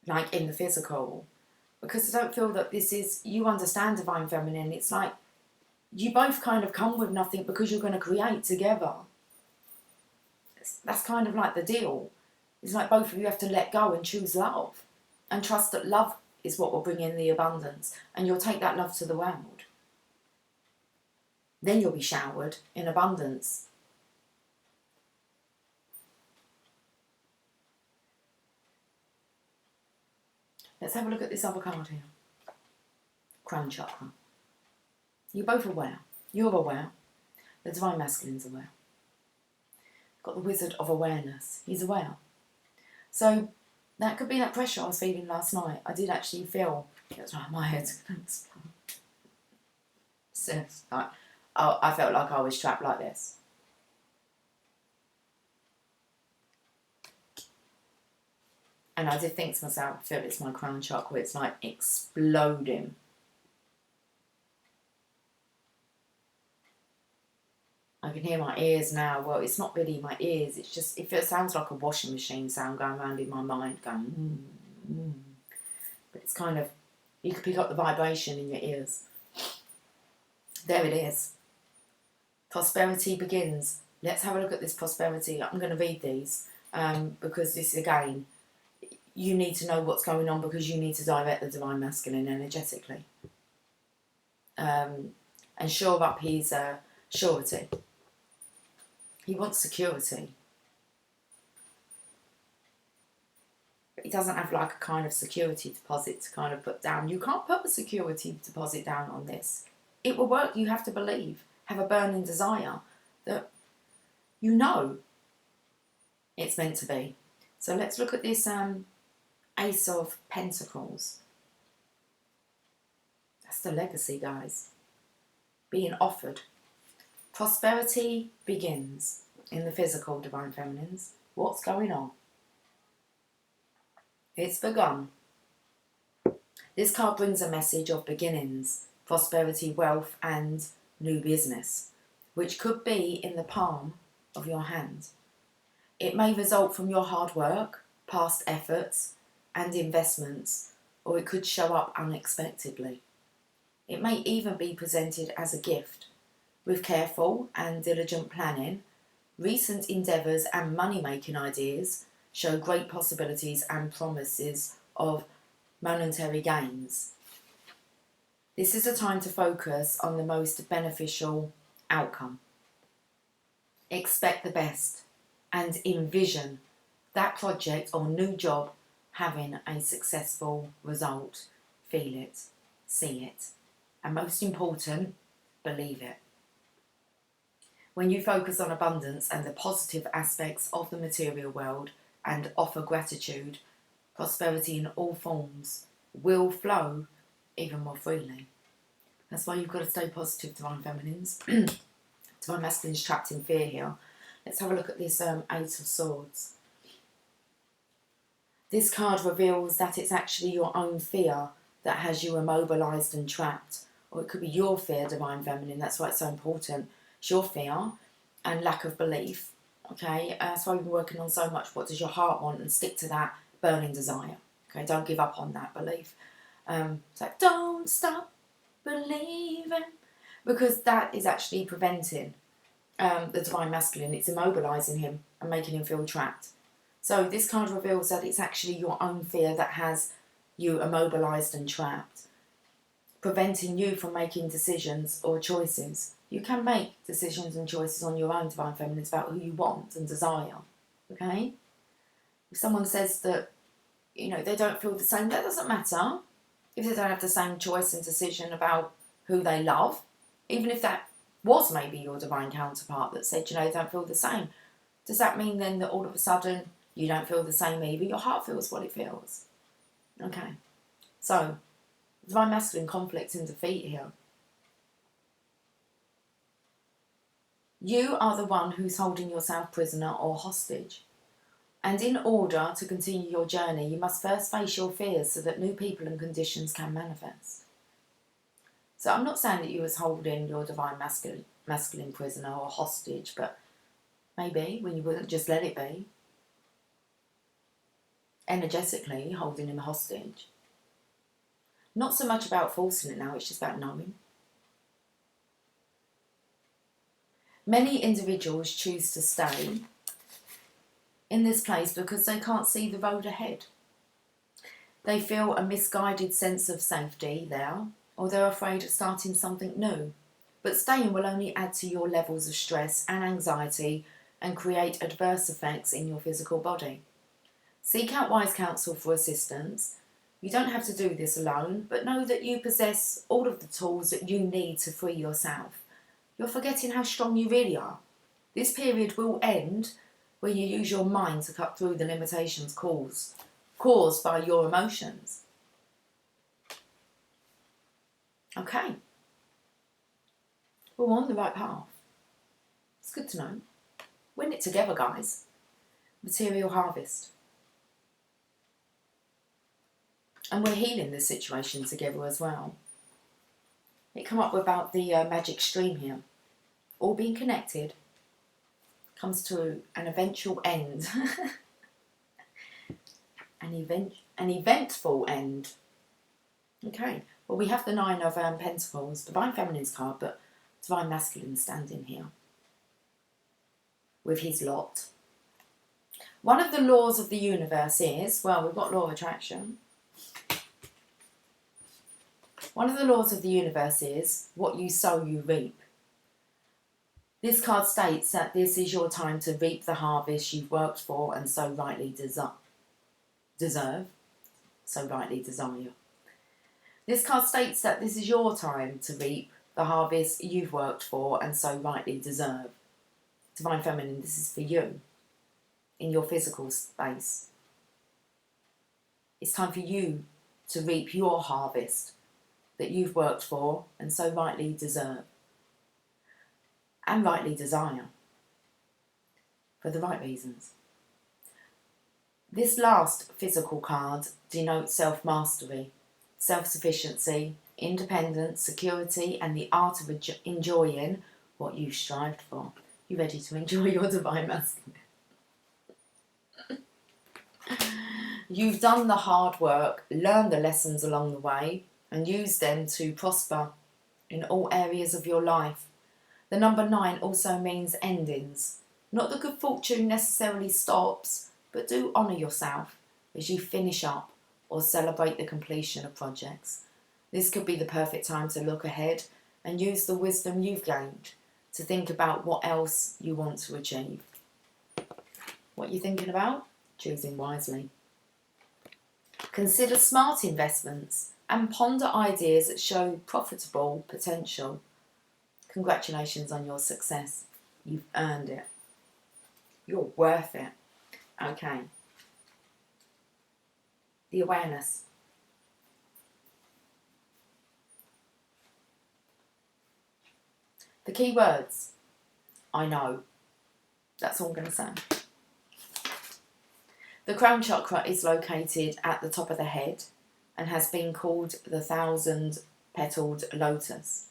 [SPEAKER 1] like in the physical. Because I don't feel that this is, you understand divine feminine. It's like, you both kind of come with nothing because you're going to create together. That's kind of like the deal. It's like both of you have to let go and choose love. And trust that love is what will bring in the abundance. And you'll take that love to the world. Then you'll be showered in abundance. Let's have a look at this other card here. Crown Chakra. You're both aware. You're aware. The divine masculine's aware. Got the Wizard of Awareness. He's aware. So that could be that pressure I was feeling last night. I did actually feel, it's like my head's going to explode. I felt like I was trapped like this. And I did think to myself, I feel it's my crown chakra. It's like exploding. I can hear my ears now. Well, it's not really my ears. It's just, it sounds like a washing machine sound going around in my mind, going, But it's kind of, you can pick up the vibration in your ears. There it is. Prosperity begins. Let's have a look at this prosperity. I'm going to read these because this, again, you need to know what's going on because you need to direct the divine masculine energetically. And shore up his surety. He wants security. But he doesn't have like a kind of security deposit to kind of put down. You can't put a security deposit down on this. It will work. You have to believe. Have a burning desire that you know it's meant to be. So let's look at this Ace of Pentacles. That's the legacy, guys. Being offered. Prosperity begins in the physical, divine feminines. What's going on? It's begun. This card brings a message of beginnings, prosperity, wealth, and new business, which could be in the palm of your hand. It may result from your hard work, past efforts, and investments, or it could show up unexpectedly. It may even be presented as a gift. With careful and diligent planning, recent endeavours and money-making ideas show great possibilities and promises of monetary gains. This is a time to focus on the most beneficial outcome. Expect the best and envision that project or new job having a successful result. Feel it, see it, and most important, believe it. When you focus on abundance and the positive aspects of the material world and offer gratitude, prosperity in all forms will flow even more freely. That's why you've got to stay positive, Divine Feminines. Divine Masculines trapped in fear here. Let's have a look at this Eight of Swords. This card reveals that it's actually your own fear that has you immobilised and trapped. Or it could be your fear, Divine Feminine. That's why it's so important. It's your fear and lack of belief. Okay, that's why we've been working on so much. What does your heart want? And stick to that burning desire. Okay, don't give up on that belief. It's like, don't stop believing. Because that is actually preventing the Divine Masculine. It's immobilising him and making him feel trapped. So this card reveals that it's actually your own fear that has you immobilised and trapped, preventing you from making decisions or choices. You can make decisions and choices on your own, Divine Feminines, about who you want and desire. Okay? If someone says that, you know, they don't feel the same, that doesn't matter. If they don't have the same choice and decision about who they love, even if that was maybe your divine counterpart that said, you know, they don't feel the same, does that mean then that all of a sudden you don't feel the same either? Your heart feels what it feels. Okay. So, Divine Masculine conflict and defeat here. You are the one who's holding yourself prisoner or hostage. And in order to continue your journey, you must first face your fears so that new people and conditions can manifest. So I'm not saying that you was holding your divine masculine prisoner or hostage, but maybe when you wouldn't just let it be. Energetically holding him hostage. Not so much about forcing it now, it's just about knowing. Many individuals choose to stay in this place because they can't see the road ahead. They feel a misguided sense of safety there, or they're afraid of starting something new. But staying will only add to your levels of stress and anxiety and create adverse effects in your physical body. Seek out wise counsel for assistance. You don't have to do this alone, but know that you possess all of the tools that you need to free yourself. You're forgetting how strong you really are. This period will end when you use your mind to cut through the limitations caused by your emotions. Okay. We're on the right path. It's good to know. We're in it together, guys. Material harvest. And we're healing this situation together as well. It come up about the magic stream here. All being connected comes to an eventual end. an eventful end. Okay. Well, we have the Nine of Pentacles, Divine Feminine's card, but Divine Masculine standing here with his lot. One of the laws of the universe is, well, we've got law of attraction. One of the laws of the universe is, what you sow, you reap. This card states that this is your time to reap the harvest you've worked for and so rightly deserve, so rightly desire. This card states that this is your time to reap the harvest you've worked for and so rightly deserve. Divine Feminine, this is for you, in your physical space. It's time for you to reap your harvest that you've worked for and so rightly deserve. And rightly desire. For the right reasons. This last physical card denotes self-mastery, self-sufficiency, independence, security, and the art of enjoying what you strived for. You ready to enjoy your divine masculine? You've done the hard work, learned the lessons along the way, and used them to prosper in all areas of your life. The number 9 also means endings. Not that good fortune necessarily stops, but do honour yourself as you finish up or celebrate the completion of projects. This could be the perfect time to look ahead and use the wisdom you've gained to think about what else you want to achieve. What are you thinking about? Choosing wisely. Consider smart investments and ponder ideas that show profitable potential. Congratulations on your success. You've earned it. You're worth it. Okay. The awareness. The key words. I know. That's all I'm going to say. The Crown Chakra is located at the top of the head and has been called the 1,000-petaled lotus,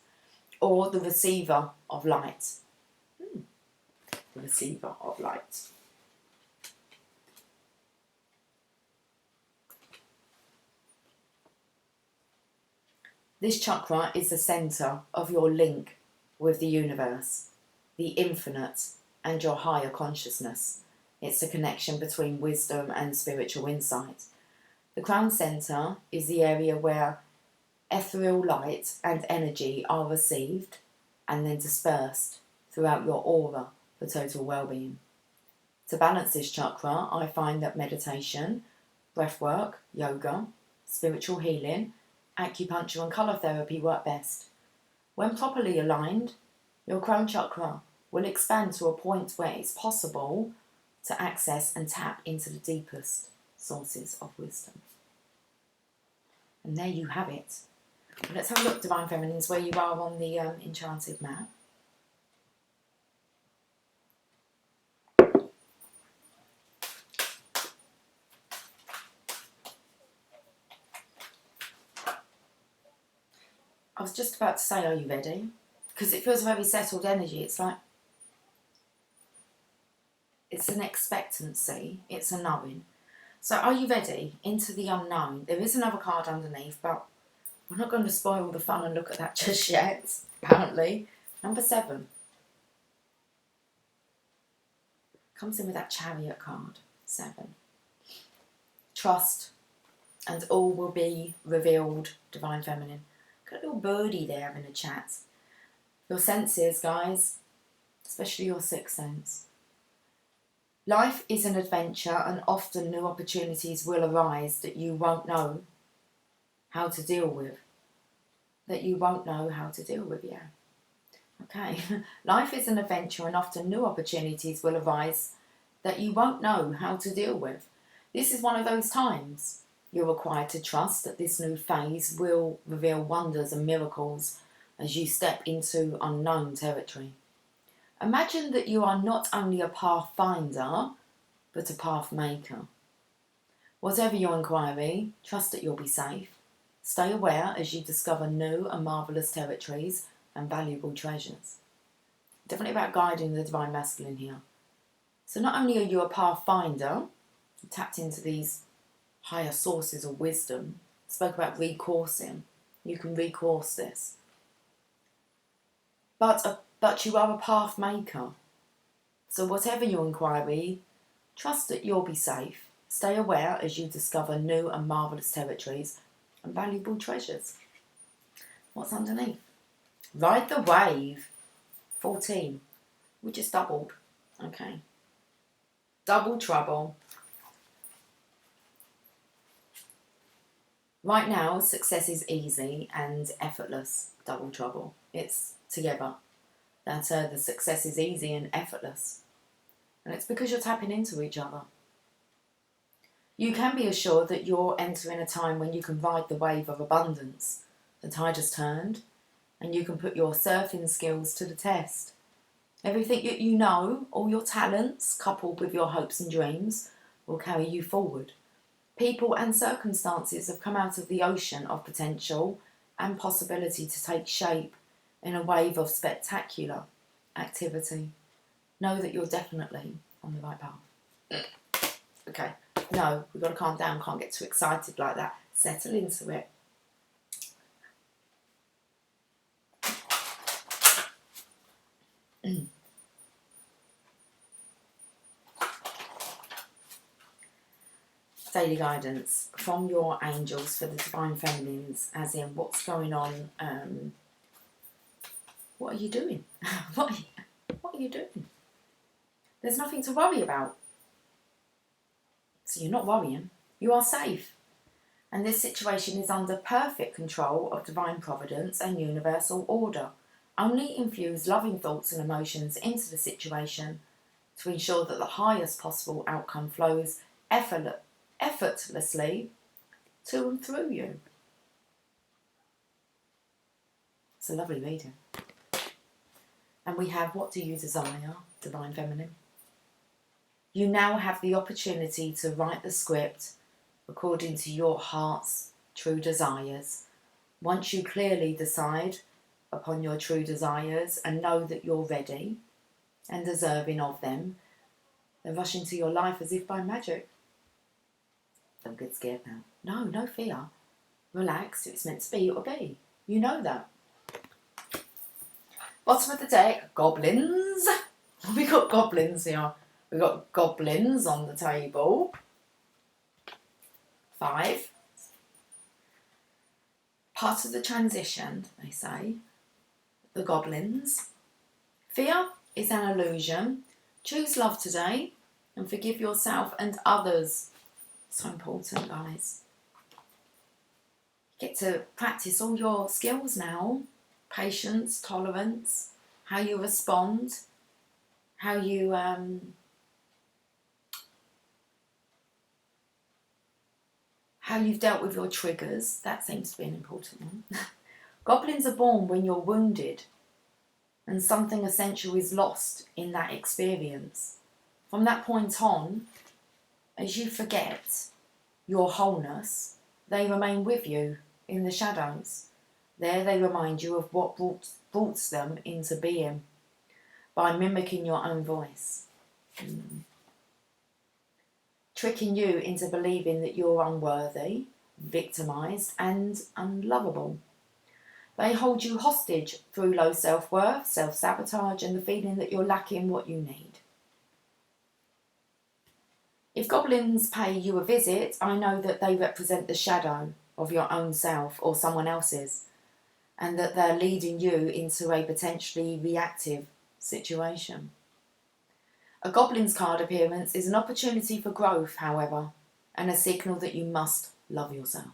[SPEAKER 1] or the receiver of light. The receiver of light. This chakra is the centre of your link with the universe, the infinite, and your higher consciousness. It's a connection between wisdom and spiritual insight. The crown centre is the area where ethereal light and energy are received and then dispersed throughout your aura for total well-being. To balance this chakra, I find that meditation, breathwork, yoga, spiritual healing, acupuncture and colour therapy work best. When properly aligned, your crown chakra will expand to a point where it's possible to access and tap into the deepest sources of wisdom. And there you have it. Let's have a look, Divine Feminines, where you are on the Enchanted map. I was just about to say, are you ready? Because it feels a very settled energy. It's like, it's an expectancy, it's a knowing. So are you ready? Into the unknown. There is another card underneath, but we're not going to spoil the fun and look at that just yet, apparently. Number 7. Comes in with that Chariot card. 7. Trust, and all will be revealed, Divine Feminine. Got a little birdie there having a chat. Your senses, guys, especially your sixth sense. Life is an adventure, and often new opportunities will arise that you won't know how to deal with. Yeah. Okay. Life is an adventure, and often new opportunities will arise that you won't know how to deal with. This is one of those times. You're required to trust that this new phase will reveal wonders and miracles as you step into unknown territory. Imagine that you are not only a pathfinder, but a path maker. Whatever your inquiry, trust that you'll be safe. Stay aware as you discover new and marvellous territories and valuable treasures. Definitely about guiding the Divine Masculine here. So not only are you a pathfinder, tapped into these higher sources of wisdom, spoke about recoursing. You can recourse this. But you are a path maker. So whatever your inquiry, trust that you'll be safe. Stay aware as you discover new and marvellous territories and valuable treasures. What's underneath? Ride the wave. 14. We just doubled. Okay. Double trouble. Right now, success is easy and effortless. Double trouble. It's together. That the success is easy and effortless. And it's because you're tapping into each other. You can be assured that you're entering a time when you can ride the wave of abundance. The tide has turned, and you can put your surfing skills to the test. Everything that you know, all your talents, coupled with your hopes and dreams, will carry you forward. People and circumstances have come out of the ocean of potential and possibility to take shape in a wave of spectacular activity. Know that you're definitely on the right path. Okay, No, we've got to calm down, can't get too excited like that. Settle into it. Daily guidance from your angels for the divine feminines, as in what's going on. What are you doing? what are you doing? There's nothing to worry about. So you're not worrying. You are safe. And this situation is under perfect control of divine providence and universal order. Only infuse loving thoughts and emotions into the situation to ensure that the highest possible outcome flows effortlessly to and through you. It's a lovely reading. And we have, what do you desire, divine feminine? You now have the opportunity to write the script according to your heart's true desires. Once you clearly decide upon your true desires and know that you're ready and deserving of them, they rush into your life as if by magic. Don't get scared now. No fear. Relax. If it's meant to be, it'll be. You know that. Bottom of the deck, goblins. We got goblins here. We got goblins on the table. 5. Part of the transition, they say. The goblins. Fear is an illusion. Choose love today and forgive yourself and others. So important, guys. Get to practice all your skills now. Patience, tolerance, how you respond, how you how you've dealt with your triggers. That seems to be an important one. Goblins are born when you're wounded and something essential is lost in that experience. From that point on, as you forget your wholeness, they remain with you in the shadows. There they remind you of what brought them into being by mimicking your own voice. Tricking you into believing that you're unworthy, victimised and unlovable. They hold you hostage through low self-worth, self-sabotage and the feeling that you're lacking what you need. If goblins pay you a visit, I know that they represent the shadow of your own self or someone else's, and that they're leading you into a potentially reactive situation. A goblin's card appearance is an opportunity for growth, however, and a signal that you must love yourself.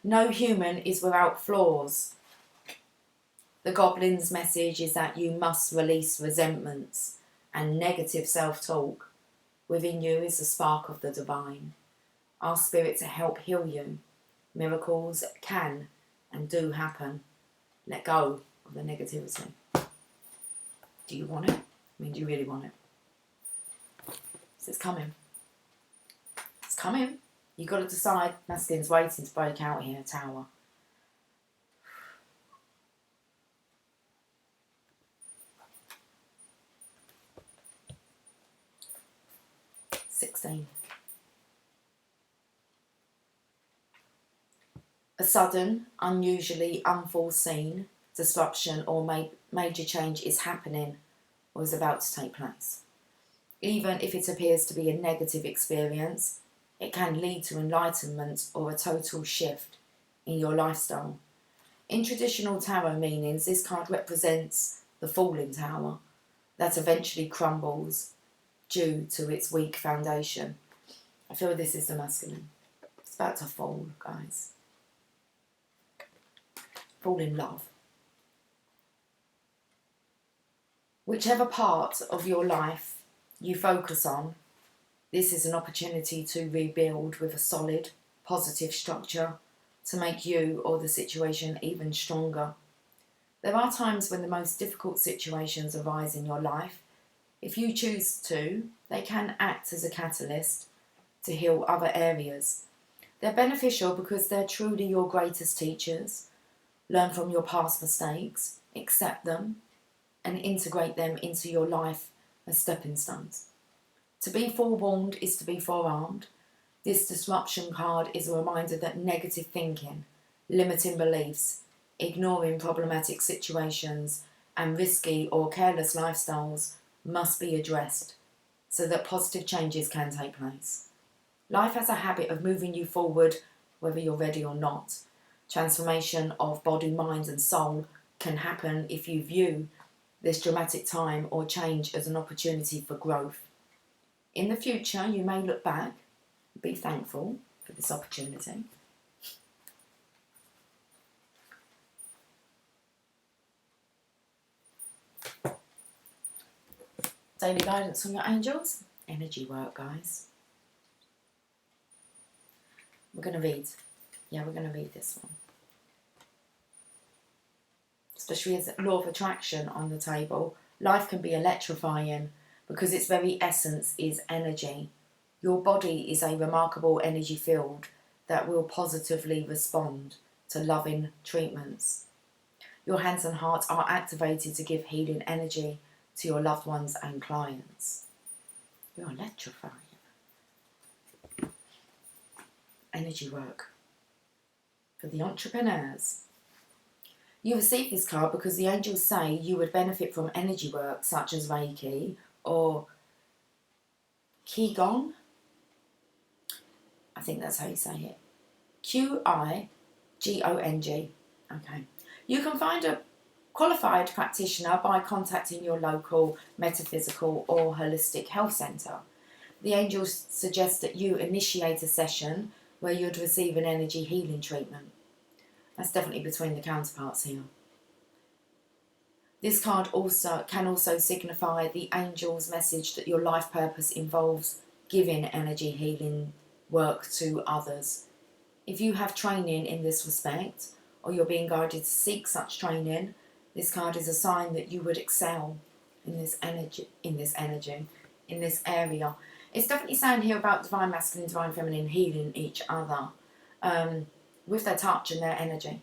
[SPEAKER 1] No human is without flaws. The goblin's message is that you must release resentments and negative self-talk. Within you is the spark of the divine. Ask Spirit to help heal you. Miracles can and do happen. Let go of the negativity. Do you want it? I mean, do you really want it? So it's coming. It's coming. You've got to decide. Masculine's waiting to break out here, Tower. A sudden, unusually unforeseen disruption or major change is happening or is about to take place. Even if it appears to be a negative experience, it can lead to enlightenment or a total shift in your lifestyle. In traditional tarot meanings, this card represents the falling tower that eventually crumbles due to its weak foundation. I feel this is the masculine. It's about to fall, guys. Fall in love. Whichever part of your life you focus on, this is an opportunity to rebuild with a solid, positive structure to make you or the situation even stronger. There are times when the most difficult situations arise in your life. If you choose to, they can act as a catalyst to heal other areas. They're beneficial because they're truly your greatest teachers. Learn from your past mistakes, accept them, and integrate them into your life as stepping stones. To be forewarned is to be forearmed. This disruption card is a reminder that negative thinking, limiting beliefs, ignoring problematic situations, and risky or careless lifestyles must be addressed so that positive changes can take place. Life has a habit of moving you forward, whether you're ready or not. Transformation of body, mind, and soul can happen if you view this dramatic time or change as an opportunity for growth. In the future, you may look back, be thankful for this opportunity. Daily guidance from your angels. Energy work, guys. We're going to read. Yeah, we're going to read this one. Especially as law of attraction on the table. Life can be electrifying because its very essence is energy. Your body is a remarkable energy field that will positively respond to loving treatments. Your hands and heart are activated to give healing energy to your loved ones and clients. You're electrifying. Energy work for the entrepreneurs. You received this card because the angels say you would benefit from energy work such as Reiki or Qigong. I think that's how you say it. Qigong. Okay. You can find a qualified practitioner by contacting your local metaphysical or holistic health centre. The angels suggest that you initiate a session where you'd receive an energy healing treatment. That's definitely between the counterparts here. This card can also signify the angel's message that your life purpose involves giving energy healing work to others. If you have training in this respect, or you're being guided to seek such training, this card is a sign that you would excel in this area. It's definitely saying here about divine masculine, divine feminine healing each other with their touch and their energy.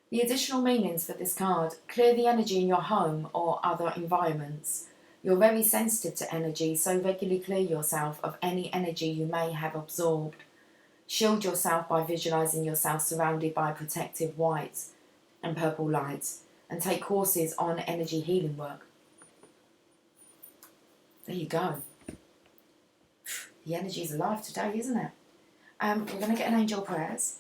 [SPEAKER 1] The additional meanings for this card: clear the energy in your home or other environments. You're very sensitive to energy, so regularly clear yourself of any energy you may have absorbed. Shield yourself by visualising yourself surrounded by protective white and purple light, and take courses on energy healing work. There you go. The energy's alive today, isn't it? We're going to get an angel prayers.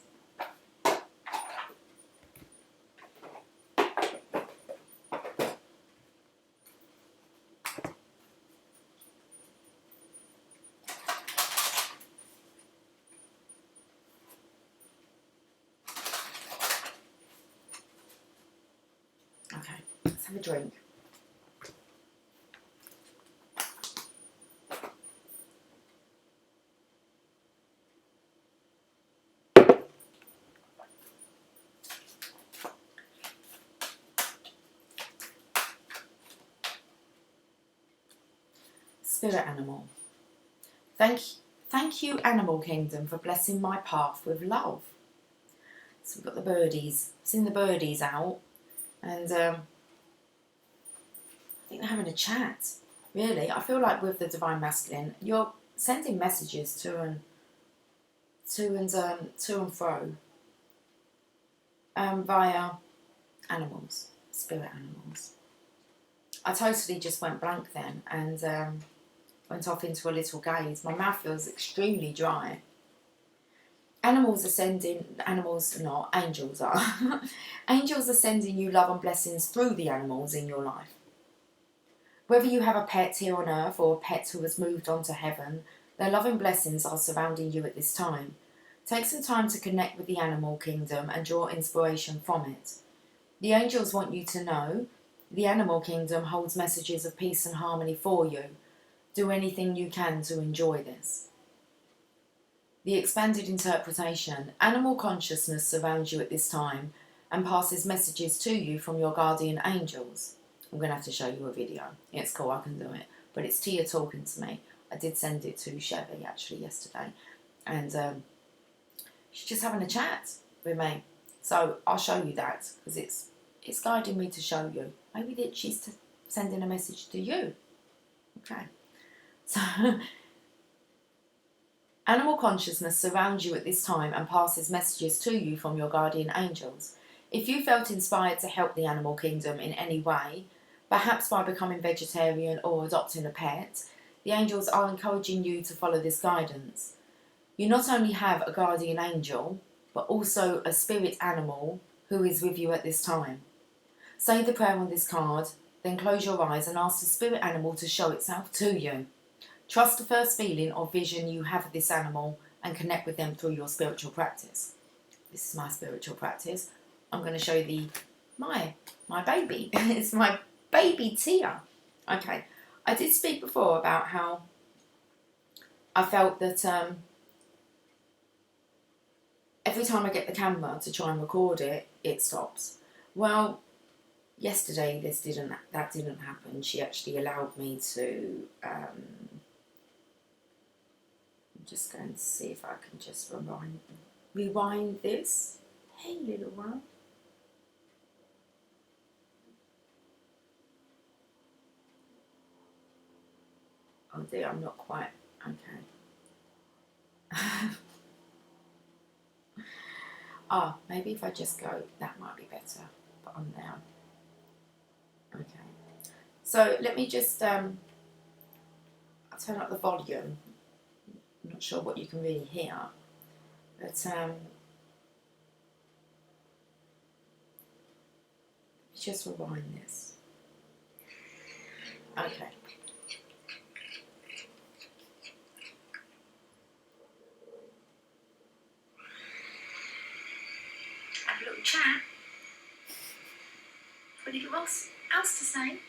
[SPEAKER 1] Okay, let's have a drink. Spirit animal. Thank you, animal kingdom, for blessing my path with love. So we've got the birdies. I've seen the birdies out, and I think they're having a chat. Really, I feel like with the divine masculine, you're sending messages to and fro via animals, spirit animals. I totally just went blank then and went off into a little gaze. My mouth feels extremely dry. Angels are. Angels are sending you love and blessings through the animals in your life. Whether you have a pet here on earth or a pet who has moved on to heaven, their loving blessings are surrounding you at this time. Take some time to connect with the animal kingdom and draw inspiration from it. The angels want you to know the animal kingdom holds messages of peace and harmony for you. Do anything you can to enjoy this. The expanded interpretation. Animal consciousness surrounds you at this time and passes messages to you from your guardian angels. I'm going to have to show you a video. It's cool, I can do it. But it's Tia talking to me. I did send it to Chevy actually yesterday. And she's just having a chat with me. So I'll show you that because it's guiding me to show you. Maybe that she's sending a message to you. Okay. So, animal consciousness surrounds you at this time and passes messages to you from your guardian angels. If you felt inspired to help the animal kingdom in any way, perhaps by becoming vegetarian or adopting a pet, the angels are encouraging you to follow this guidance. You not only have a guardian angel, but also a spirit animal who is with you at this time. Say the prayer on this card, then close your eyes and ask the spirit animal to show itself to you. Trust the first feeling or vision you have of this animal and connect with them through your spiritual practice. This is my spiritual practice. I'm going to show you my baby. It's my baby Tia. Okay, I did speak before about how I felt that every time I get the camera to try and record it, it stops. Well, yesterday that didn't happen. She actually allowed me to. I'm just going to see if I can just rewind this. Hey, little one. Oh dear, I'm not quite okay. Maybe if I just go, that might be better. But I'm now. Okay. So let me just I'll turn up the volume. I'm not sure what you can really hear, but just rewind this. Okay. Have a little chat. What have you else to say?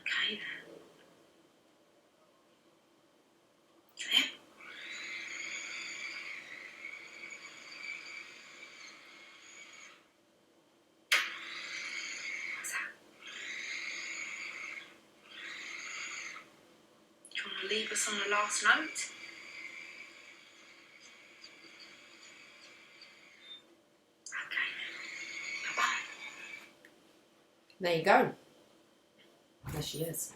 [SPEAKER 1] Okay then. There. What's that? Do you want to leave us on a last note? Okay. Bye-bye. There you go. There she is.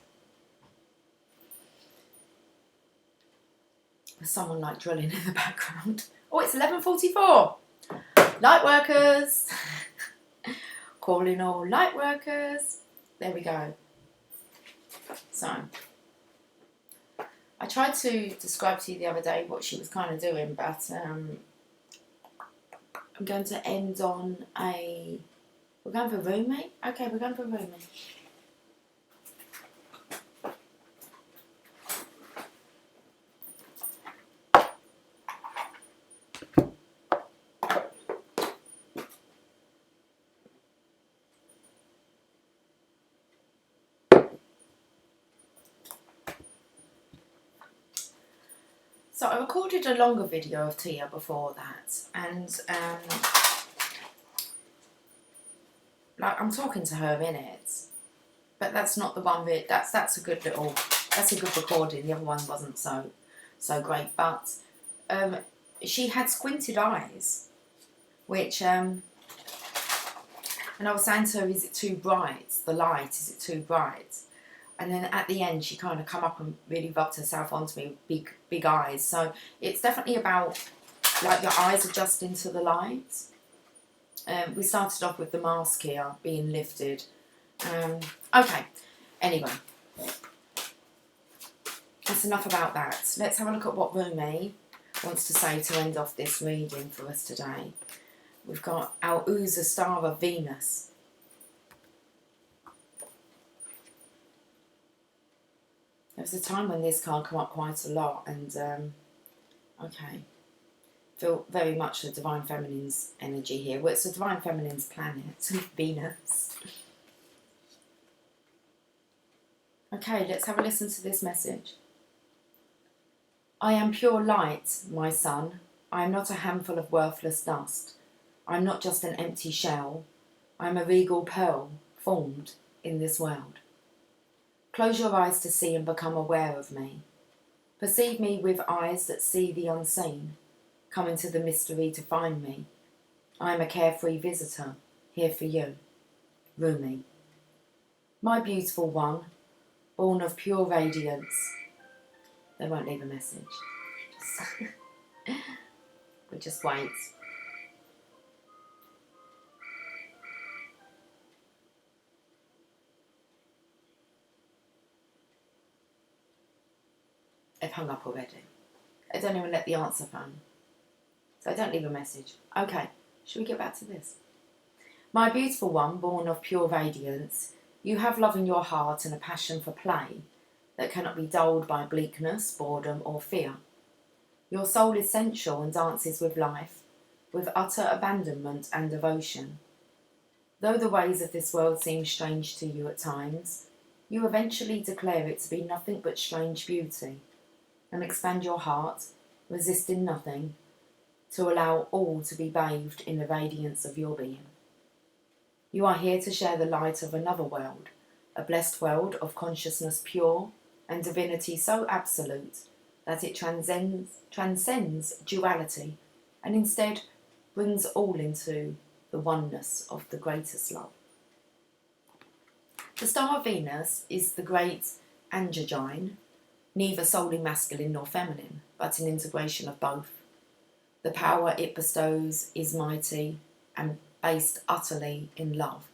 [SPEAKER 1] There's someone like drilling in the background. Oh, it's 11:44. Light workers. Calling all light workers. There we go. So, I tried to describe to you the other day what she was kind of doing, but I'm going to end on a... We're going for roommate? Okay, we're going for roommate. So I recorded a longer video of Tia before that, and like I'm talking to her in it, but that's not the one bit. That's a good recording. The other one wasn't so great, but she had squinted eyes, which and I was saying to her, is it too bright? The light, is it too bright? And then at the end, she kind of come up and really rubbed herself onto me with big eyes. So it's definitely about like your eyes adjusting to the light. We started off with the mask here being lifted. Okay, anyway, that's enough about that. Let's have a look at what Rumi wants to say to end off this reading for us today. We've got our Uza star of Venus. There was a time when this card came up quite a lot, and okay, feel very much the Divine Feminine's energy here. Well, it's the Divine Feminine's planet, Venus. Okay, let's have a listen to this message. I am pure light, my son. I am not a handful of worthless dust. I am not just an empty shell. I am a regal pearl formed in this world. Close your eyes to see and become aware of me. Perceive me with eyes that see the unseen. Come into the mystery to find me. I am a carefree visitor, here for you. Rumi. My beautiful one, born of pure radiance. They won't leave a message. We just wait. They've hung up already. I don't even let the answer phone. So I don't leave a message. Okay, should we get back to this? My beautiful one, born of pure radiance, you have love in your heart and a passion for play that cannot be dulled by bleakness, boredom or fear. Your soul is sensual and dances with life, with utter abandonment and devotion. Though the ways of this world seem strange to you at times, you eventually declare it to be nothing but strange beauty, and expand your heart, resisting nothing, to allow all to be bathed in the radiance of your being. You are here to share the light of another world, a blessed world of consciousness pure and divinity so absolute that it transcends duality and instead brings all into the oneness of the greatest love. The star of Venus is the great androgyne, neither solely masculine nor feminine, but an integration of both. The power it bestows is mighty and based utterly in love.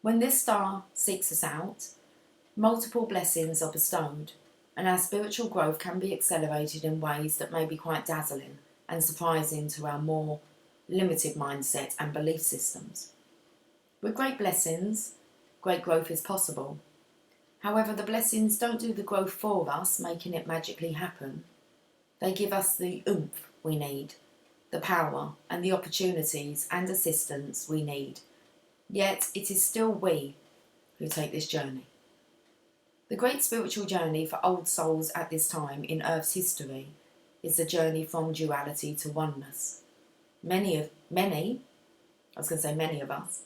[SPEAKER 1] When this star seeks us out, multiple blessings are bestowed, and our spiritual growth can be accelerated in ways that may be quite dazzling and surprising to our more limited mindset and belief systems. With great blessings, great growth is possible. However, the blessings don't do the growth for us, making it magically happen. They give us the oomph we need, the power and the opportunities and assistance we need. Yet it is still we who take this journey. The great spiritual journey for old souls at this time in Earth's history is the journey from duality to oneness. Many of us,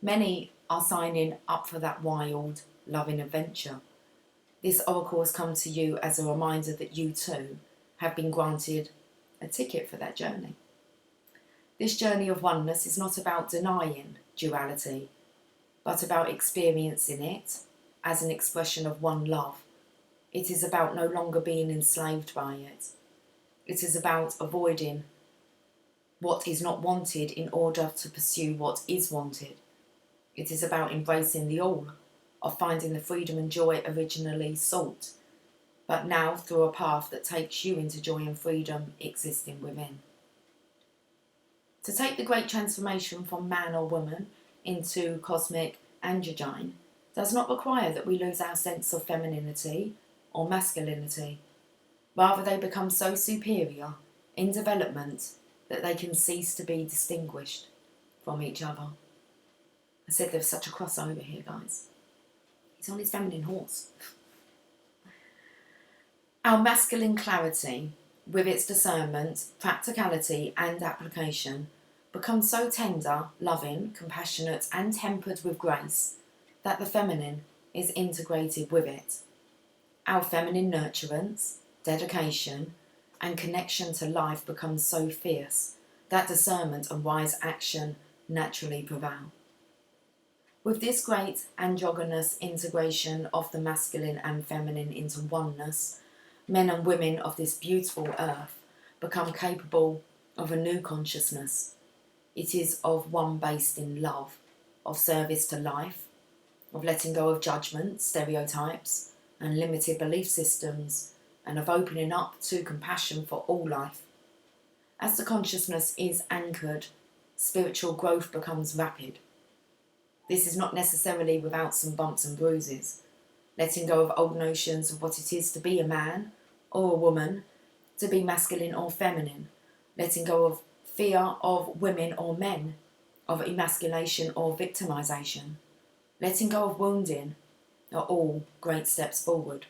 [SPEAKER 1] many are signing up for that wild, loving adventure. This oracle has come to you as a reminder that you too have been granted a ticket for that journey. This journey of oneness is not about denying duality, but about experiencing it as an expression of one love. It is about no longer being enslaved by it. It is about avoiding what is not wanted in order to pursue what is wanted. It is about embracing the all, of finding the freedom and joy originally sought, but now through a path that takes you into joy and freedom existing within. To take the great transformation from man or woman into cosmic androgyne does not require that we lose our sense of femininity or masculinity. Rather, they become so superior in development that they can cease to be distinguished from each other. I said there's such a crossover here, guys. He's on his feminine horse. Our masculine clarity, with its discernment, practicality and application, becomes so tender, loving, compassionate and tempered with grace that the feminine is integrated with it. Our feminine nurturance, dedication and connection to life becomes so fierce that discernment and wise action naturally prevail. With this great androgynous integration of the masculine and feminine into oneness, men and women of this beautiful earth become capable of a new consciousness. It is of one based in love, of service to life, of letting go of judgment, stereotypes and limited belief systems, and of opening up to compassion for all life. As the consciousness is anchored, spiritual growth becomes rapid. This is not necessarily without some bumps and bruises. Letting go of old notions of what it is to be a man or a woman, to be masculine or feminine. Letting go of fear of women or men, of emasculation or victimization. Letting go of wounding are all great steps forward.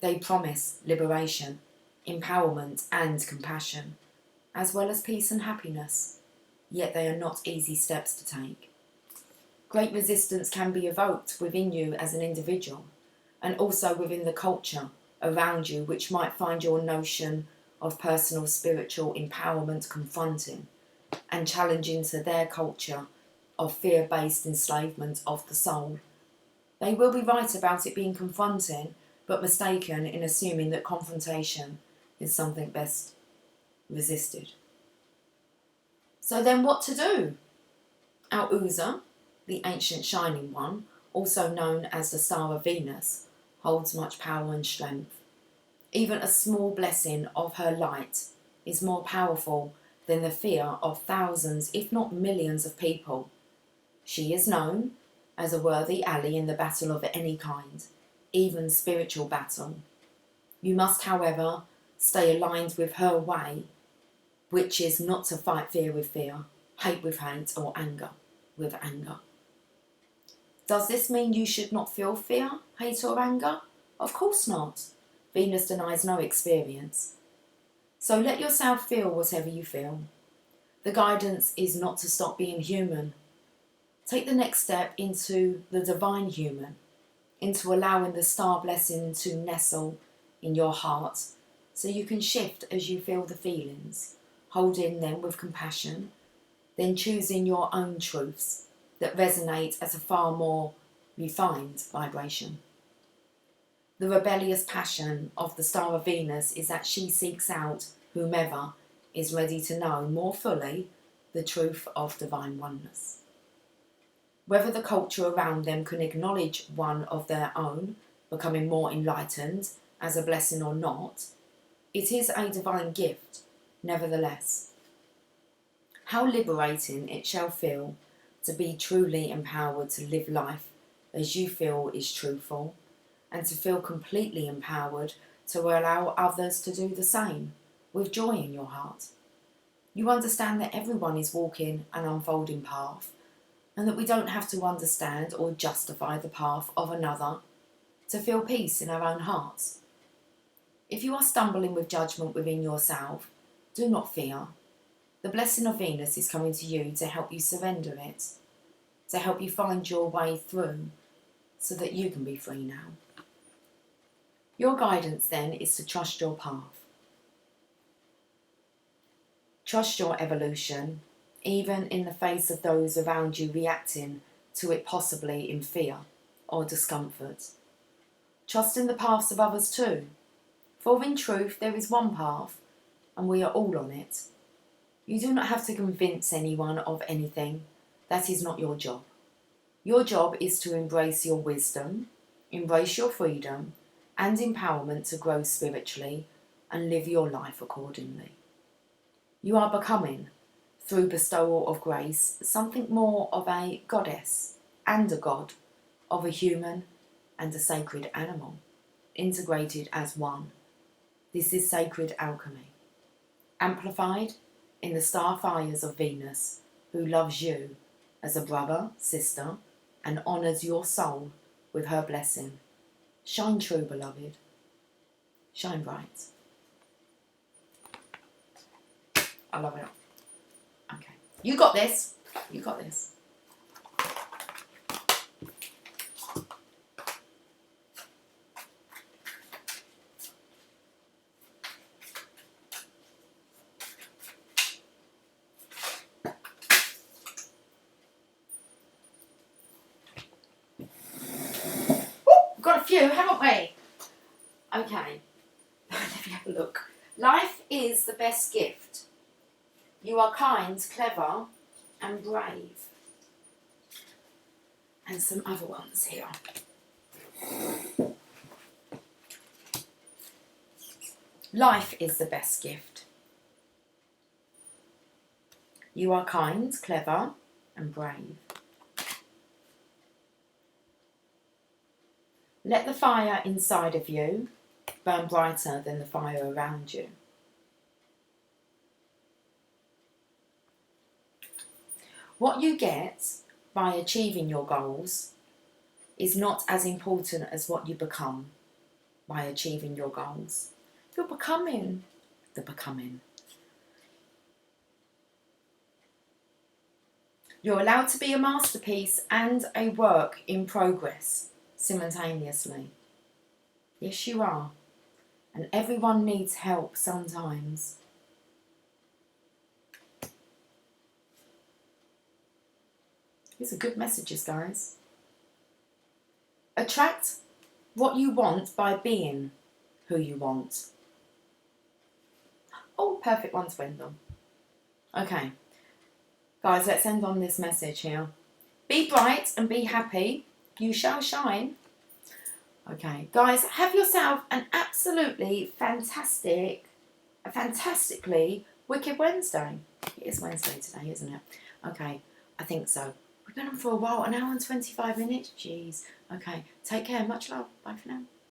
[SPEAKER 1] They promise liberation, empowerment and compassion, as well as peace and happiness, yet they are not easy steps to take. Great resistance can be evoked within you as an individual, and also within the culture around you which might find your notion of personal spiritual empowerment confronting and challenging to their culture of fear-based enslavement of the soul. They will be right about it being confronting, but mistaken in assuming that confrontation is something best resisted. So then what to do? Our Uza, the ancient shining one, also known as the Star of Venus, holds much power and strength. Even a small blessing of her light is more powerful than the fear of thousands, if not millions of people. She is known as a worthy ally in the battle of any kind, even spiritual battle. You must, however, stay aligned with her way, which is not to fight fear with fear, hate with hate, or anger with anger. Does this mean you should not feel fear, hate, or anger? Of course not. Venus denies no experience. So let yourself feel whatever you feel. The guidance is not to stop being human. Take the next step into the divine human, into allowing the star blessing to nestle in your heart so you can shift as you feel the feelings, holding them with compassion, then choosing your own truths that resonate at a far more refined vibration. The rebellious passion of the Star of Venus is that she seeks out whomever is ready to know more fully the truth of divine oneness. Whether the culture around them can acknowledge one of their own becoming more enlightened as a blessing or not, it is a divine gift, nevertheless. How liberating it shall feel to be truly empowered to live life as you feel is truthful, and to feel completely empowered to allow others to do the same, with joy in your heart. You understand that everyone is walking an unfolding path, and that we don't have to understand or justify the path of another to feel peace in our own hearts. If you are stumbling with judgment within yourself, do not fear. The blessing of Venus is coming to you to help you surrender it, to help you find your way through, so that you can be free now. Your guidance then is to trust your path. Trust your evolution, even in the face of those around you reacting to it possibly in fear or discomfort. Trust in the paths of others too, for in truth there is one path and we are all on it. You do not have to convince anyone of anything. That is not your job. Your job is to embrace your wisdom, embrace your freedom and empowerment to grow spiritually and live your life accordingly. You are becoming, through bestowal of grace, something more of a goddess and a god, of a human and a sacred animal, integrated as one. This is sacred alchemy, amplified in the star fires of Venus, who loves you as a brother, sister, and honours your soul with her blessing. Shine true, beloved. Shine bright. I love it. Okay. You got this. You got this. Got a few, haven't we? Okay, let me have a look. Life is the best gift. You are kind, clever, and brave. And some other ones here. Life is the best gift. You are kind, clever, and brave. Let the fire inside of you burn brighter than the fire around you. What you get by achieving your goals is not as important as what you become by achieving your goals. You're becoming the becoming. You're allowed to be a masterpiece and a work in progress simultaneously. Yes, you are. And everyone needs help sometimes. These are good messages, guys. Attract what you want by being who you want. Oh, perfect one, Swindle. Okay. Guys, let's end on this message here. Be bright and be happy. You shall shine. Okay. Guys, have yourself an absolutely fantastically wicked Wednesday. It is Wednesday today, isn't it? Okay. I think so. We've been on for a while. An hour and 25 minutes. Jeez. Okay. Take care. Much love. Bye for now.